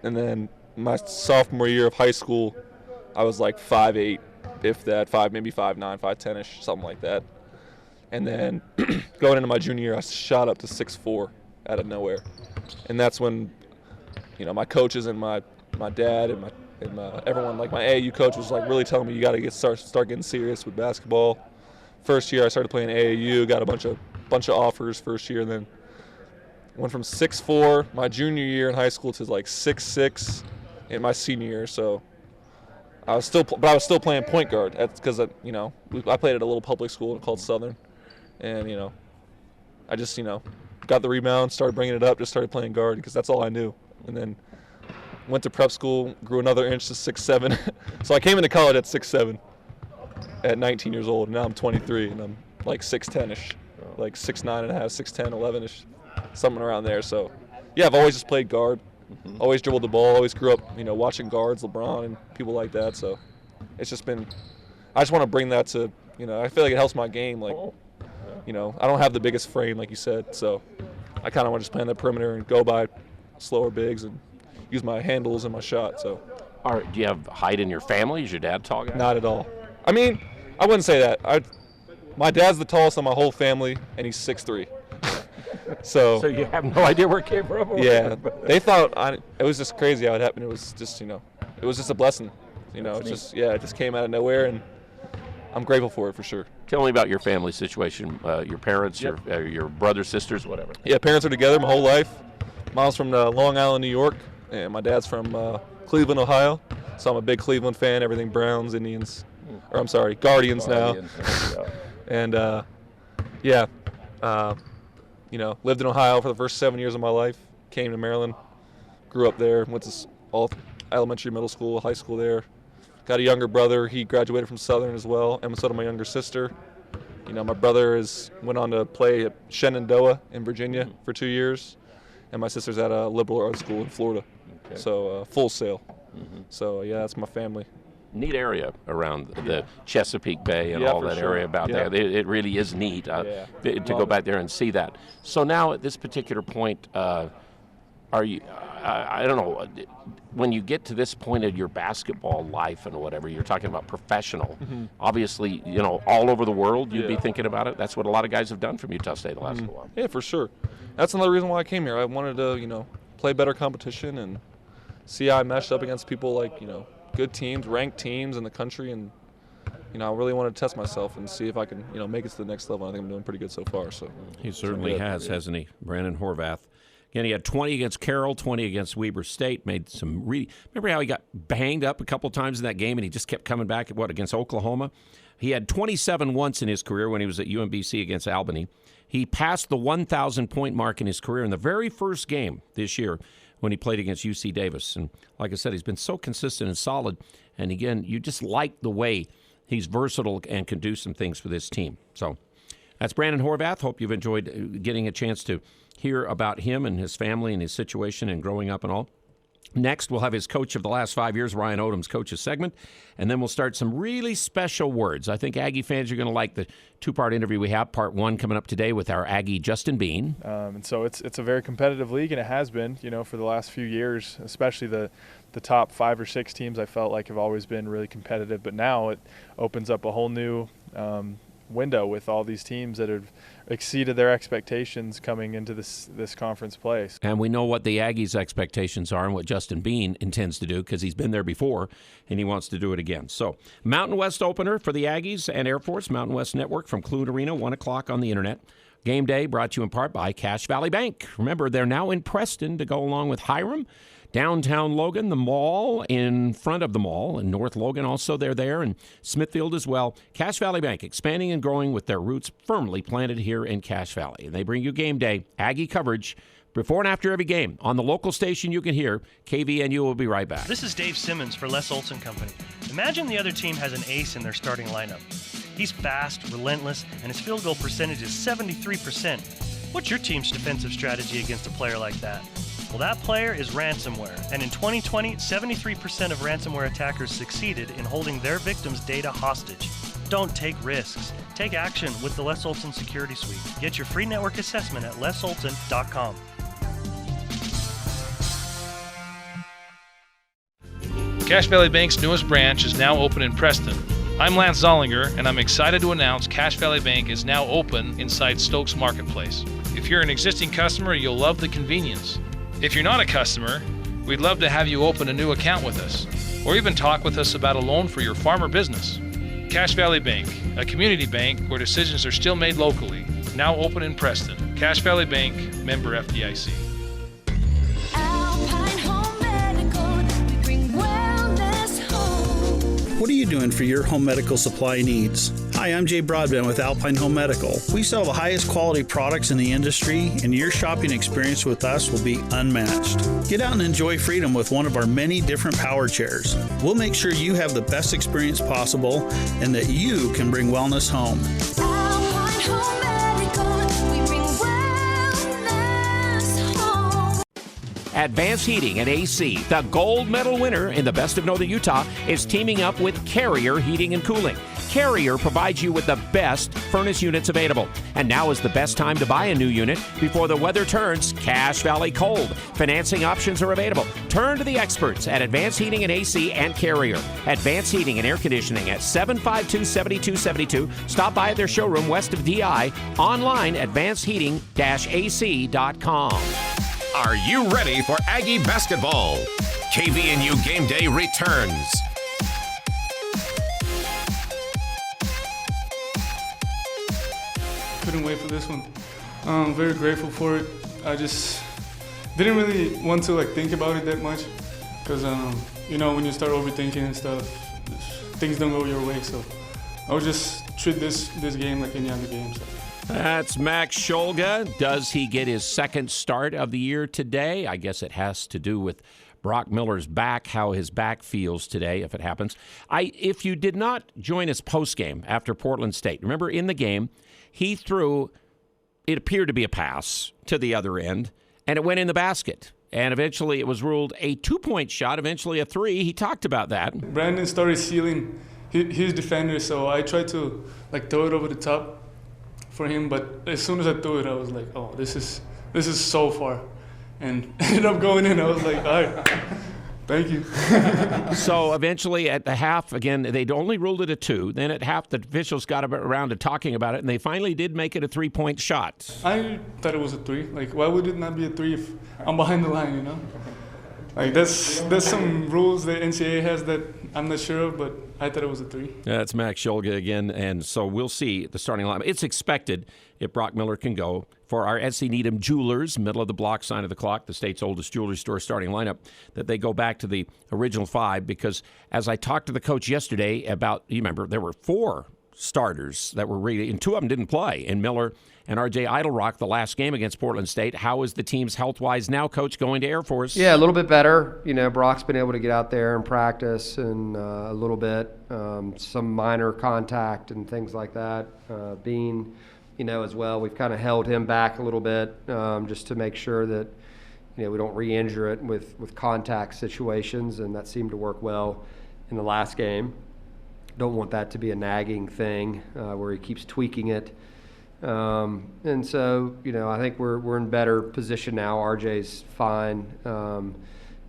And then my sophomore year of high school, I was like 5'8", if that, maybe 5'9", 5'10"-ish, something like that. And then going into my junior year, I shot up to 6'4" out of nowhere. And that's when, my coaches and my dad and everyone, like my AAU coach was like really telling me, you got to start getting serious with basketball. First year I started playing AAU, got a bunch of offers first year, and then went from 6'4" my junior year in high school to like 6'6" in my senior year. So I was still playing point guard because I played at a little public school called Southern, and I just got the rebound, started bringing it up, just started playing guard because that's all I knew. And then went to prep school, grew another inch to 6'7". So I came into college at 6'7" at 19 years old. And now I'm 23 and I'm like 6'10"-ish, like 6'9.5", 6'10", 11-ish, something around there. So yeah, I've always just played guard, always dribbled the ball, always grew up, watching guards, LeBron and people like that. So it's just been, I just want to bring that to, I feel like it helps my game. Like, I don't have the biggest frame like you said, so I kind of want to just play on the perimeter and go by slower bigs and use my handles and my shot. So, do you have height in your family? Is your dad tall guy? Not at all. I mean, I wouldn't say that. My dad's the tallest in my whole family, and he's 6'3". So you have no idea where it came from? Yeah, they thought it was just crazy how it happened. It was just, it was just a blessing. It just came out of nowhere, and I'm grateful for it for sure. Tell me about your family situation, your parents, your brothers, sisters, whatever. Yeah, parents are together my whole life. Mom's from Long Island, New York, and my dad's from Cleveland, Ohio. So I'm a big Cleveland fan, everything Browns, Indians, or I'm sorry, Guardians now. And lived in Ohio for the first 7 years of my life, came to Maryland, grew up there, went to all elementary, middle school, high school there. Got a younger brother, he graduated from Southern as well, and so did my younger sister. My brother went on to play at Shenandoah in Virginia for 2 years. And my sister's at a liberal arts school in Florida, so Full Sail. So yeah, that's my family. Neat area around the Chesapeake Bay and all that area about there. It really is neat to go back there and see that. So now at this particular point, are you? I don't know. When you get to this point of your basketball life and whatever, you're talking about professional. Obviously, all over the world, you'd be thinking about it. That's what a lot of guys have done from Utah State the last while. Yeah, for sure. That's another reason why I came here. I wanted to, play better competition and see how I meshed up against people like, good teams, ranked teams in the country, and I really wanted to test myself and see if I can, make it to the next level. I think I'm doing pretty good so far. So he certainly has, hasn't he, Brandon Horvath? Again, he had 20 against Carroll, 20 against Weber State. Made some remember how he got banged up a couple times in that game, and he just kept coming back against Oklahoma. He had 27 once in his career when he was at UMBC against Albany. He passed the 1,000-point mark in his career in the very first game this year when he played against UC Davis. And like I said, he's been so consistent and solid. And again, you just like the way he's versatile and can do some things for this team. So that's Brandon Horvath. Hope you've enjoyed getting a chance to hear about him and his family and his situation and growing up and all. Next, we'll have his coach of the last 5 years, Ryan Odom's coach's segment, and then we'll start some really special words. I think Aggie fans are going to like the two-part interview we have. Part one coming up today with our Aggie, Justin Bean. And so it's a very competitive league, and it has been, for the last few years, especially the top 5 or 6 teams I felt like have always been really competitive. But now it opens up a whole new window with all these teams that have exceeded their expectations coming into this conference play. And we know what the Aggies' expectations are and what Justin Bean intends to do because he's been there before and he wants to do it again. So Mountain West opener for the Aggies and Air Force, Mountain West Network from Clune Arena, 1 o'clock on the internet. Game day brought to you in part by Cache Valley Bank. Remember, they're now in Preston to go along with Hiram. Downtown Logan, the mall, in front of the mall, and North Logan also, they're there, and Smithfield as well. Cache Valley Bank, expanding and growing with their roots firmly planted here in Cache Valley. And they bring you game day, Aggie coverage, before and after every game. On the local station you can hear, KVNU will be right back. This is Dave Simmons for Les Olson Company. Imagine the other team has an ace in their starting lineup. He's fast, relentless, and his field goal percentage is 73%. What's your team's defensive strategy against a player like that? Well, that player is ransomware, and in 2020, 73% of ransomware attackers succeeded in holding their victims' data hostage. Don't take risks. Take action with the Les Olson Security Suite. Get your free network assessment at lesolson.com. Cache Valley Bank's newest branch is now open in Preston. I'm Lance Zollinger, and I'm excited to announce Cache Valley Bank is now open inside Stokes Marketplace. If you're an existing customer, you'll love the convenience. If you're not a customer, we'd love to have you open a new account with us, or even talk with us about a loan for your farm or business. Cache Valley Bank, a community bank where decisions are still made locally, now open in Preston. Cache Valley Bank, member FDIC. What are you doing for your home medical supply needs? Hi, I'm Jay Broadbent with Alpine Home Medical. We sell the highest quality products in the industry, and your shopping experience with us will be unmatched. Get out and enjoy freedom with one of our many different power chairs. We'll make sure you have the best experience possible and that you can bring wellness home. Alpine Home Medical, we bring wellness home. Advanced Heating and AC, the gold medal winner in the Best of Northern Utah, is teaming up with Carrier Heating and Cooling. Carrier provides you with the best furnace units available. And now is the best time to buy a new unit before the weather turns Cache Valley cold. Financing options are available. Turn to the experts at Advanced Heating and AC and Carrier. Advanced Heating and Air Conditioning at 752-7272. Stop by at their showroom west of DI. Online, advancedheating-ac.com. Are you ready for Aggie basketball? KVNU Game Day returns. Couldn't wait for this one. I'm very grateful for it. I just didn't really want to think about it that much because when you start overthinking and stuff, things don't go your way. So I would just treat this game like any other game. So. That's Max Scholga. Does he get his second start of the year today? I guess it has to do with Brock Miller's back, how his back feels today, if it happens. If you did not join us postgame after Portland State, remember in the game, he threw, it appeared to be a pass to the other end, and it went in the basket. And eventually it was ruled a 2-point shot, eventually a 3. He talked about that. Brandon started sealing his defender, so I tried to throw it over the top for him, but as soon as I threw it, I was like, oh, this is so far. And ended up going in. I was like, all right, thank you. So eventually at the half, again, they'd only ruled it a 2. Then at half, the officials got around to talking about it, and they finally did make it a 3-point shot. I thought it was a 3. Why would it not be a 3 if I'm behind the line, There's some rules that NCAA has that I'm not sure of, but I thought it was a 3. Yeah, that's Max Scholga again, and so we'll see the starting lineup. It's expected, if Brock Miller can go, for our SC Needham Jewelers, middle of the block, sign of the clock, the state's oldest jewelry store starting lineup, that they go back to the original 5, because as I talked to the coach yesterday about, you remember, there were 4 starters that were really, and 2 of them didn't play, in Miller and R.J. Idlerock, the last game against Portland State. How is the team's health-wise now, Coach, going to Air Force? Yeah, a little bit better. Brock's been able to get out there and practice and a little bit, some minor contact and things like that. Bean, as well, we've kind of held him back a little bit just to make sure that, we don't re-injure it with contact situations, and that seemed to work well in the last game. Don't want that to be a nagging thing where he keeps tweaking it. And so, I think we're in better position now. RJ's fine.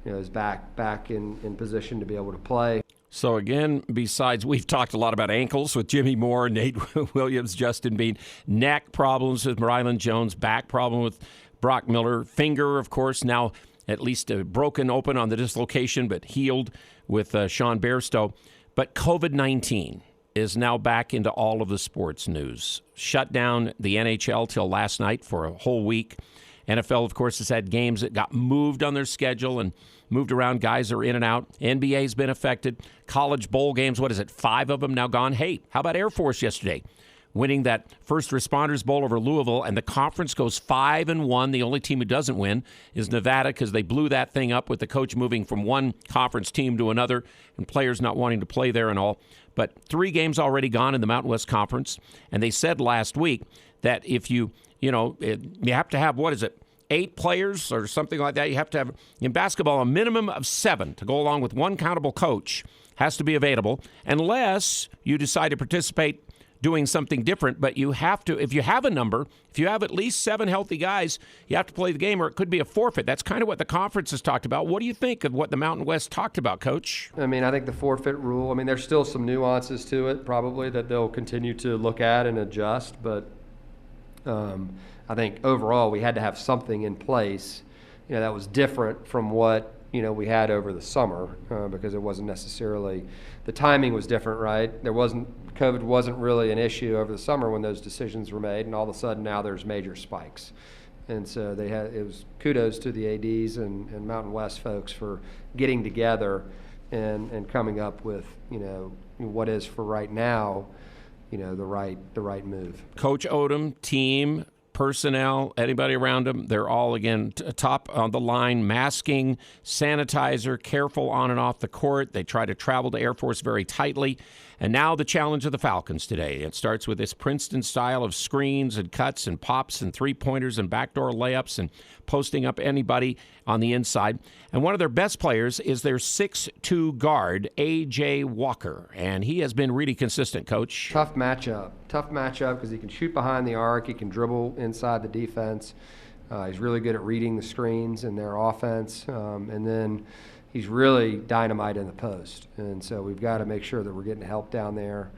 Is back in position to be able to play. So again, besides, we've talked a lot about ankles with Jimmy Moore, Nate Williams, Justin Bean, neck problems with Rylan Jones, back problem with Brock Miller, finger, of course, now at least broken open on the dislocation, but healed with Sean Bairstow. But COVID-19 is now back into all of the sports news. Shut down the NHL till last night for a whole week. NFL, of course, has had games that got moved on their schedule and moved around. Guys are in and out. NBA's been affected. College bowl games, 5 of them now gone? Hey, how about Air Force yesterday? Winning that First Responders Bowl over Louisville, and the conference goes 5-1. The only team who doesn't win is Nevada because they blew that thing up with the coach moving from one conference team to another and players not wanting to play there and all. But 3 games already gone in the Mountain West Conference, and they said last week that if you have to have, 8 players or something like that. You have to have, in basketball, a minimum of 7 to go along with one countable coach has to be available unless you decide to participate doing something different. But you have to, if you have at least 7 healthy guys, you have to play the game or it could be a forfeit. That's kind of what the conference has talked about. What do you think of what the Mountain West talked about, Coach? I think the forfeit rule, there's still some nuances to it probably that they'll continue to look at and adjust, but I think overall we had to have something in place, that was different from what, we had over the summer because it wasn't necessarily, the timing was different, right? COVID wasn't really an issue over the summer when those decisions were made, and all of a sudden now there's major spikes. And so it was kudos to the ADs and Mountain West folks for getting together and coming up with, what is for right now, the right move. Coach Odom, team, personnel, anybody around them, they're all, again, top on the line, masking, sanitizer, careful on and off the court. They try to travel to Air Force very tightly. And now the challenge of the Falcons today. It starts with this Princeton style of screens and cuts and pops and three-pointers and backdoor layups and posting up anybody on the inside. And one of their best players is their 6'2 guard, A.J. Walker. And he has been really consistent, Coach. Tough matchup because he can shoot behind the arc. He can dribble inside the defense. He's really good at reading the screens in their offense. And then he's really dynamite in the post. And so we've got to make sure that we're getting help down there,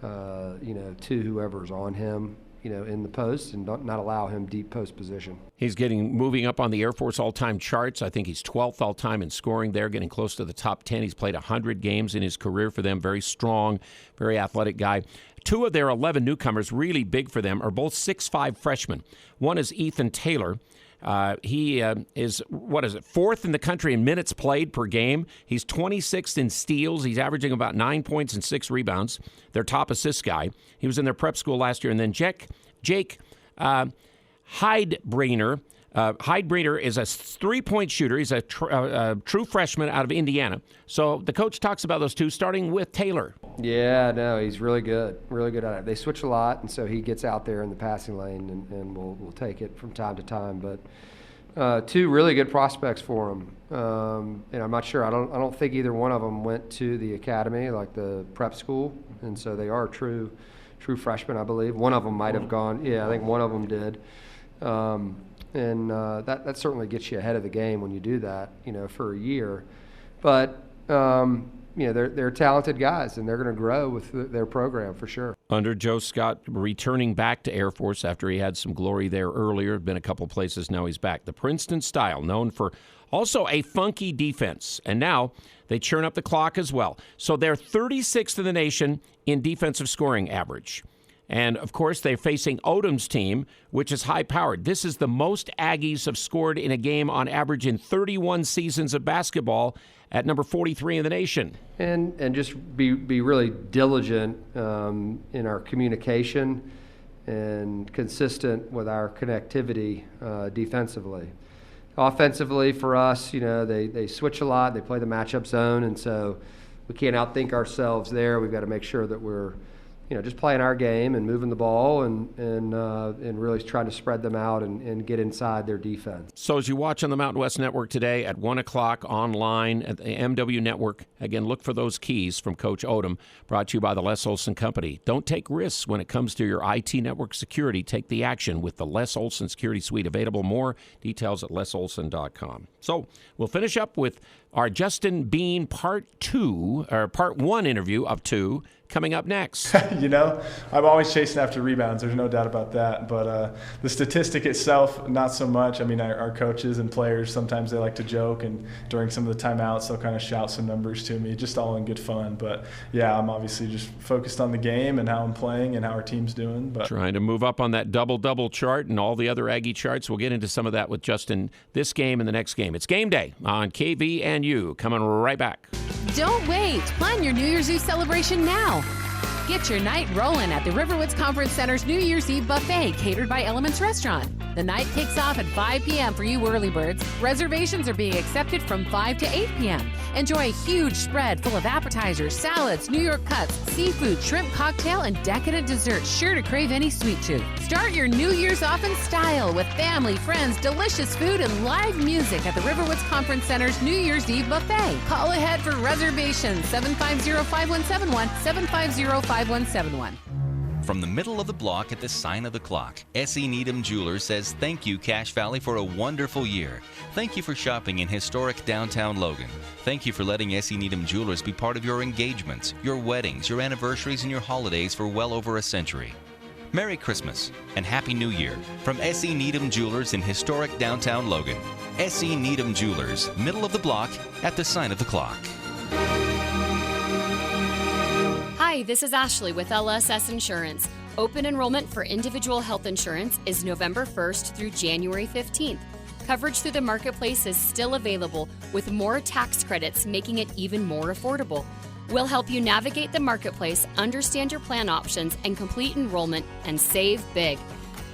to whoever's on him, in the post, and not allow him deep post position. He's moving up on the Air Force all-time charts. I think he's 12th all-time in scoring there, getting close to the top 10. He's played 100 games in his career for them. Very strong, very athletic guy. 2 of their 11 newcomers, really big for them, are both 6'5 freshmen. One is Ethan Taylor. He is, 4th in the country in minutes played per game. He's 26th in steals. He's averaging about 9 points and 6 rebounds. Their top assist guy. He was in their prep school last year. And then Jake Heidbreiner. Heidbreiner is a 3-point shooter. He's a true freshman out of Indiana. So the coach talks about those 2, starting with Taylor. Yeah, no, he's really good at it. They switch a lot, and so he gets out there in the passing lane, and we'll take it from time to time. But 2 really good prospects for him. And I'm not sure. I don't think either one of them went to the academy, like the prep school, and so they are true freshmen, I believe. One of them might have gone. Yeah, I think one of them did. And that certainly gets you ahead of the game when you do that, for a year. But they're talented guys, and they're going to grow with their program for sure. Under Joe Scott, returning back to Air Force after he had some glory there earlier, been a couple places, now he's back. The Princeton style, known for also a funky defense, and now they churn up the clock as well. So they're 36th in the nation in defensive scoring average. And, of course, they're facing Odom's team, which is high-powered. This is the most Aggies have scored in a game on average in 31 seasons of basketball at number 43 in the nation. And just be really diligent in our communication and consistent with our connectivity defensively. Offensively, for us, they switch a lot. They play the matchup zone, and so we can't outthink ourselves there. We've got to make sure that we're just playing our game and moving the ball and really trying to spread them out and get inside their defense. So as you watch on the Mountain West Network today at 1 o'clock online at the MW Network, again, look for those keys from Coach Odom, brought to you by the Les Olson Company. Don't take risks when it comes to your IT network security. Take the action with the Les Olson Security Suite. Available more details at lesolson.com. So we'll finish up with Our Justin Bean Part 1 interview of 2 coming up next. You know, I'm always chasing after rebounds. There's no doubt about that. But the statistic itself, not so much. I mean, our coaches and players, sometimes they like to joke, and during some of the timeouts, they'll kind of shout some numbers to me, just all in good fun. But, yeah, I'm obviously just focused on the game and how I'm playing and how our team's doing. But trying to move up on that double-double chart and all the other Aggie charts. We'll get into some of that with Justin this game and the next game. It's game day on KVNU. Coming right back. Don't wait. Plan your New Year's Eve celebration now. Get your night rolling at the Riverwoods Conference Center's New Year's Eve buffet, catered by Elements Restaurant. The night kicks off at 5 p.m. for you early birds. Reservations are being accepted from 5 to 8 p.m. Enjoy a huge spread full of appetizers, salads, New York cuts, seafood, shrimp cocktail, and decadent desserts sure to crave any sweet tooth. Start your New Year's off in style with family, friends, delicious food, and live music at the Riverwoods Conference Center's New Year's Eve buffet. Call ahead for reservations, 750-5171, 750-5171. From the middle of the block at the sign of the clock, S.E. Needham Jewelers says thank you, Cache Valley, for a wonderful year. Thank you for shopping in historic downtown Logan. Thank you for letting S.E. Needham Jewelers be part of your engagements, your weddings, your anniversaries, and your holidays for well over a century. Merry Christmas and Happy New Year from S.E. Needham Jewelers in historic downtown Logan. S.E. Needham Jewelers, middle of the block at the sign of the clock. Hi, this is Ashley with LSS Insurance. Open enrollment for individual health insurance is November 1st through January 15th. Coverage through the marketplace is still available, with more tax credits making it even more affordable. We'll help you navigate the marketplace, understand your plan options, and complete enrollment and save big.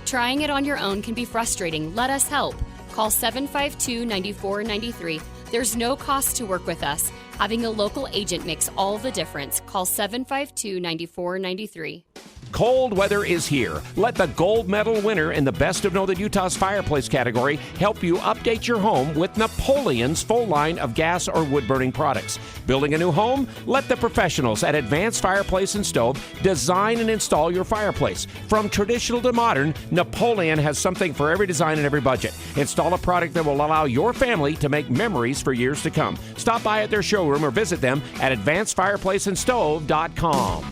Trying it on your own can be frustrating. Let us help. Call 752-9493. There's no cost to work with us. Having a local agent makes all the difference. Call 752-9493. Cold weather is here. Let the gold medal winner in the Best of Northern Utah's fireplace category help you update your home with Napoleon's full line of gas or wood-burning products. Building a new home? Let the professionals at Advanced Fireplace and Stove design and install your fireplace. From traditional to modern, Napoleon has something for every design and every budget. Install a product that will allow your family to make memories for years to come. Stop by at their showroom or visit them at advancedfireplaceandstove.com.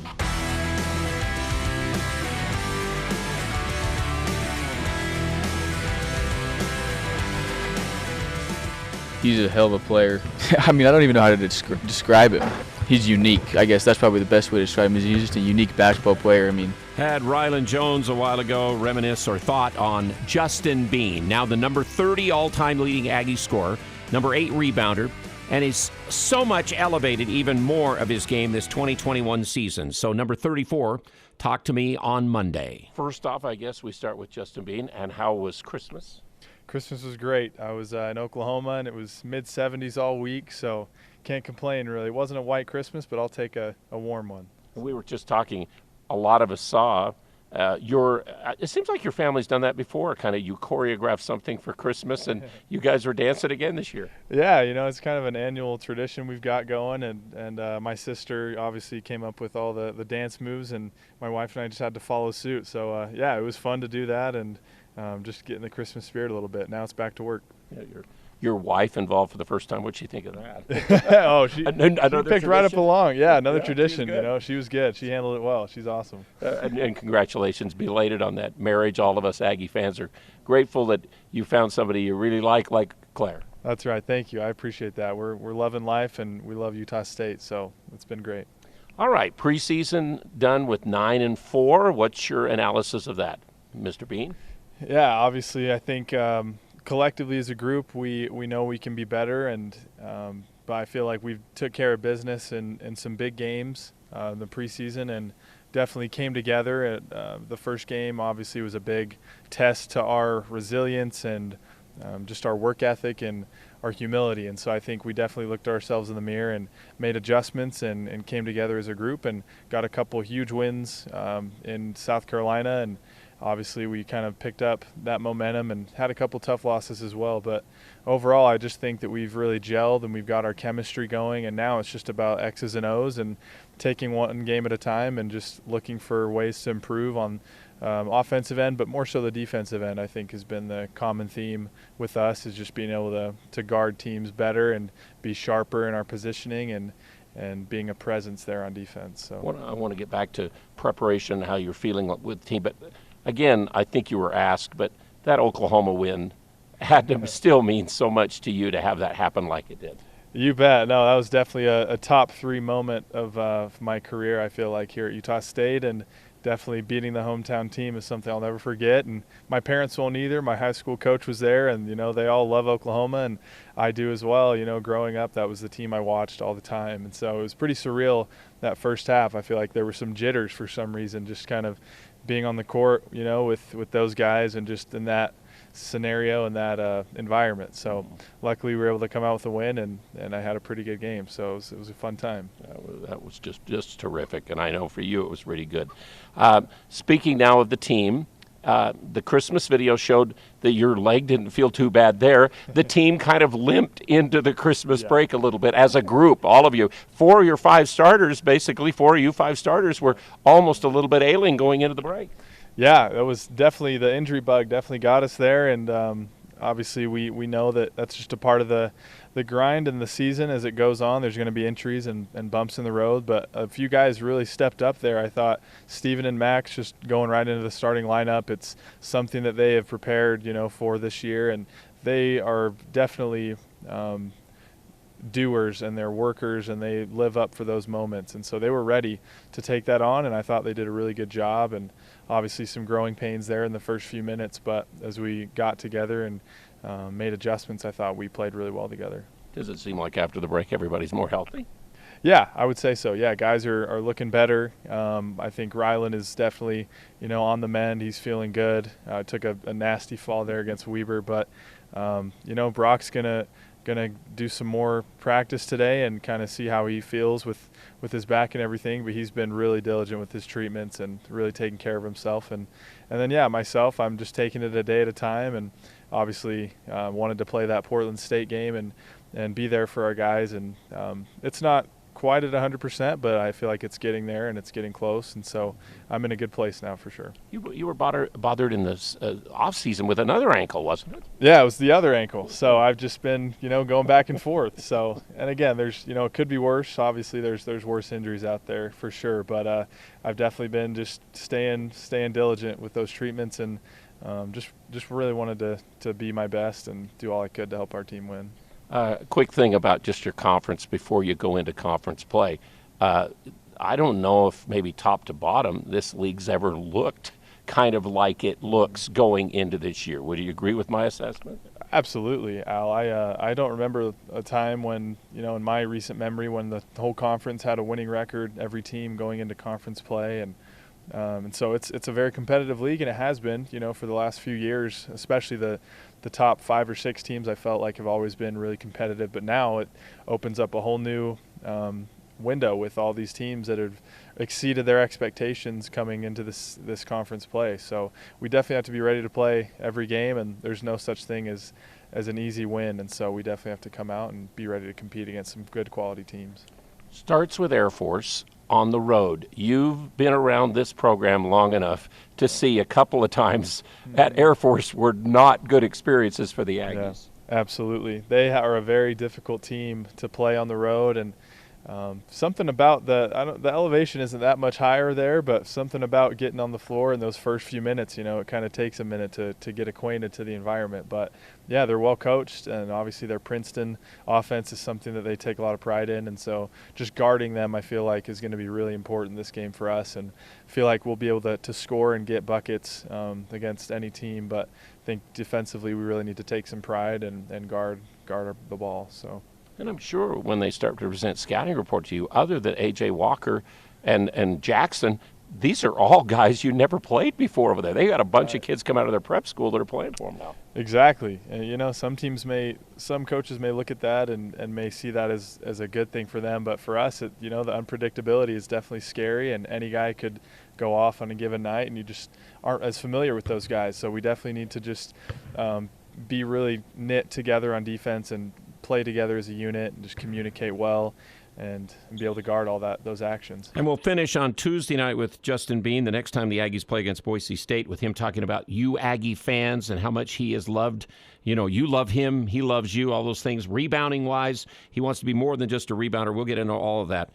He's a hell of a player. I mean, I don't even know how to describe him. He's unique. I guess that's probably the best way to describe him. He's just a unique basketball player. I mean, had Rylan Jones a while ago reminisce or thought on Justin Bean, now the number 30 all-time leading Aggie scorer, number 8 rebounder, and he's so much elevated even more of his game this 2021 season. So number 34, talk to me on Monday. First off, I guess we start with Justin Bean. And how was Christmas? Christmas was great. I was in Oklahoma, and it was mid-70s all week, so can't complain, really. It wasn't a white Christmas, but I'll take a warm one. We were just talking, a lot of us saw it seems like your family's done that before, kind of you choreographed something for Christmas, and you guys are dancing again this year. Yeah, you know, it's kind of an annual tradition we've got going, and my sister obviously came up with all the dance moves, and my wife and I just had to follow suit. So, yeah, it was fun to do that, and just get in the Christmas spirit a little bit. Now it's back to work. Yeah, your wife involved for the first time. What'd she think of that? Oh, she picked right up along. Yeah, another tradition. You know, she was good. She handled it well. She's awesome. And congratulations, belated on that marriage. All of us Aggie fans are grateful that you found somebody you really like Claire. That's right. Thank you. I appreciate that. We're loving life, and we love Utah State, so it's been great. All right, preseason done with 9-4. What's your analysis of that, Mr. Bean? Yeah, obviously, I think collectively as a group, we know we can be better, and but I feel like we took care of business in some big games in the preseason, and definitely came together. At the first game, obviously, was a big test to our resilience and just our work ethic and our humility. And so I think we definitely looked at ourselves in the mirror and made adjustments and came together as a group and got a couple huge wins in South Carolina, and obviously we kind of picked up that momentum and had a couple tough losses as well. But overall, I just think that we've really gelled and we've got our chemistry going, and now it's just about X's and O's and taking one game at a time and just looking for ways to improve on offensive end, but more so the defensive end, I think, has been the common theme with us, is just being able to guard teams better and be sharper in our positioning and being a presence there on defense. So I want to get back to preparation, how you're feeling with the team. But again, I think you were asked, but that Oklahoma win had to still mean so much to you to have that happen like it did. You bet. No, that was definitely a top 3 moment of my career, I feel like, here at Utah State. And definitely beating the hometown team is something I'll never forget. And my parents won't either. My high school coach was there, and, they all love Oklahoma, and I do as well. Growing up, that was the team I watched all the time. And so it was pretty surreal that first half. I feel like there were some jitters for some reason, just kind of being on the court, with those guys and just in that scenario and that environment. So luckily we were able to come out with a win, and I had a pretty good game. So it was a fun time. That was just terrific, and I know for you it was really good. Speaking now of the team, the Christmas video showed that your leg didn't feel too bad there. The team kind of limped into the Christmas break a little bit as a group, all of you. 4 of your 5 starters, basically 4 of you 5 starters, were almost a little bit ailing going into the break. Yeah, it was definitely, the injury bug definitely got us there, and obviously we know that that's just a part of the grind and the season as it goes on. There's going to be injuries and bumps in the road, but a few guys really stepped up there. I thought Steven and Max just going right into the starting lineup. It's something that they have prepared, for this year, and they are definitely doers, and they're workers, and they live up for those moments. And so they were ready to take that on, and I thought they did a really good job. And obviously some growing pains there in the first few minutes, but as we got together and made adjustments, I thought we played really well together. Does it seem like after the break everybody's more healthy? Yeah, I would say so. Yeah, guys are looking better. I think Rylan is definitely, on the mend. He's feeling good. Took a nasty fall there against Weber, but, Brock's gonna do some more practice today and kind of see how he feels with his back and everything. But he's been really diligent with his treatments and really taking care of himself. And then, myself, I'm just taking it a day at a time, and obviously wanted to play that Portland State game and be there for our guys. And it's not quite at 100%, but I feel like it's getting there and it's getting close, and so I'm in a good place now for sure. You were bothered in this off season with another ankle, wasn't it? Yeah, it was the other ankle. So I've just been going back and forth. So, and again, there's it could be worse. Obviously, there's worse injuries out there for sure, but I've definitely been just staying diligent with those treatments, and just really wanted to be my best and do all I could to help our team win. Quick thing about just your conference before you go into conference play. I don't know if maybe top to bottom this league's ever looked kind of like it looks going into this year. Would you agree with my assessment? Absolutely, Al. I don't remember a time when, in my recent memory, when the whole conference had a winning record, every team going into conference play. And so it's a very competitive league, and it has been, for the last few years, especially the top 5 or 6 teams I felt like have always been really competitive. But now it opens up a whole new window with all these teams that have exceeded their expectations coming into this conference play. So we definitely have to be ready to play every game, and there's no such thing as an easy win. And so we definitely have to come out and be ready to compete against some good quality teams. Starts with Air Force on the road. You've been around this program long enough to see a couple of times at Air Force were not good experiences for the Aggies. Yeah, absolutely. They are a very difficult team to play on the road, and something about the elevation isn't that much higher there, but something about getting on the floor in those first few minutes, it kind of takes a minute to get acquainted to the environment. But yeah, they're well coached, and obviously their Princeton offense is something that they take a lot of pride in, and so just guarding them, I feel like, is going to be really important this game for us, and I feel like we'll be able to score and get buckets against any team. But I think defensively we really need to take some pride and guard the ball. So. And I'm sure when they start to present scouting report to you, other than A.J. Walker and Jackson, these are all guys you never played before over there. They got a bunch of kids come out of their prep school that are playing for them now. Exactly. And, some coaches may look at that and may see that as a good thing for them. But for us, the unpredictability is definitely scary, and any guy could go off on a given night, and you just aren't as familiar with those guys. So we definitely need to just be really knit together on defense and play together as a unit and just communicate well. and be able to guard all those actions. And we'll finish on Tuesday night with Justin Bean, the next time the Aggies play against Boise State, with him talking about you Aggie fans and how much he is loved. You know, you love him, he loves you, all those things. Rebounding-wise, he wants to be more than just a rebounder. We'll get into all of that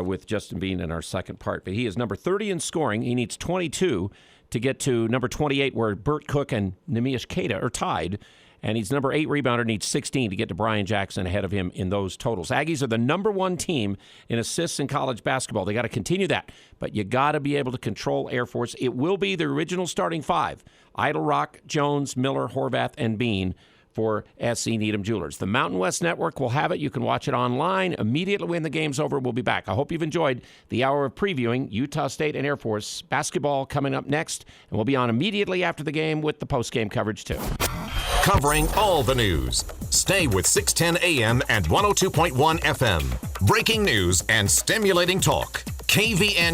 with Justin Bean in our second part. But he is number 30 in scoring. He needs 22 to get to number 28, where Burt Cook and Neemias Queta are tied. And he's number 8 rebounder, needs 16 to get to Brian Jackson ahead of him in those totals. Aggies are the number 1 team in assists in college basketball. They got to continue that, but you got to be able to control Air Force. It will be the original starting 5: Idle Rock, Jones, Miller, Horvath, and Bean for SC Needham Jewelers. The Mountain West Network will have it. You can watch it online immediately when the game's over. We'll be back. I hope you've enjoyed the hour of previewing Utah State and Air Force basketball coming up next, and we'll be on immediately after the game with the post-game coverage too. Covering all the news. Stay with 610 AM and 102.1 FM. Breaking news and stimulating talk. KVN.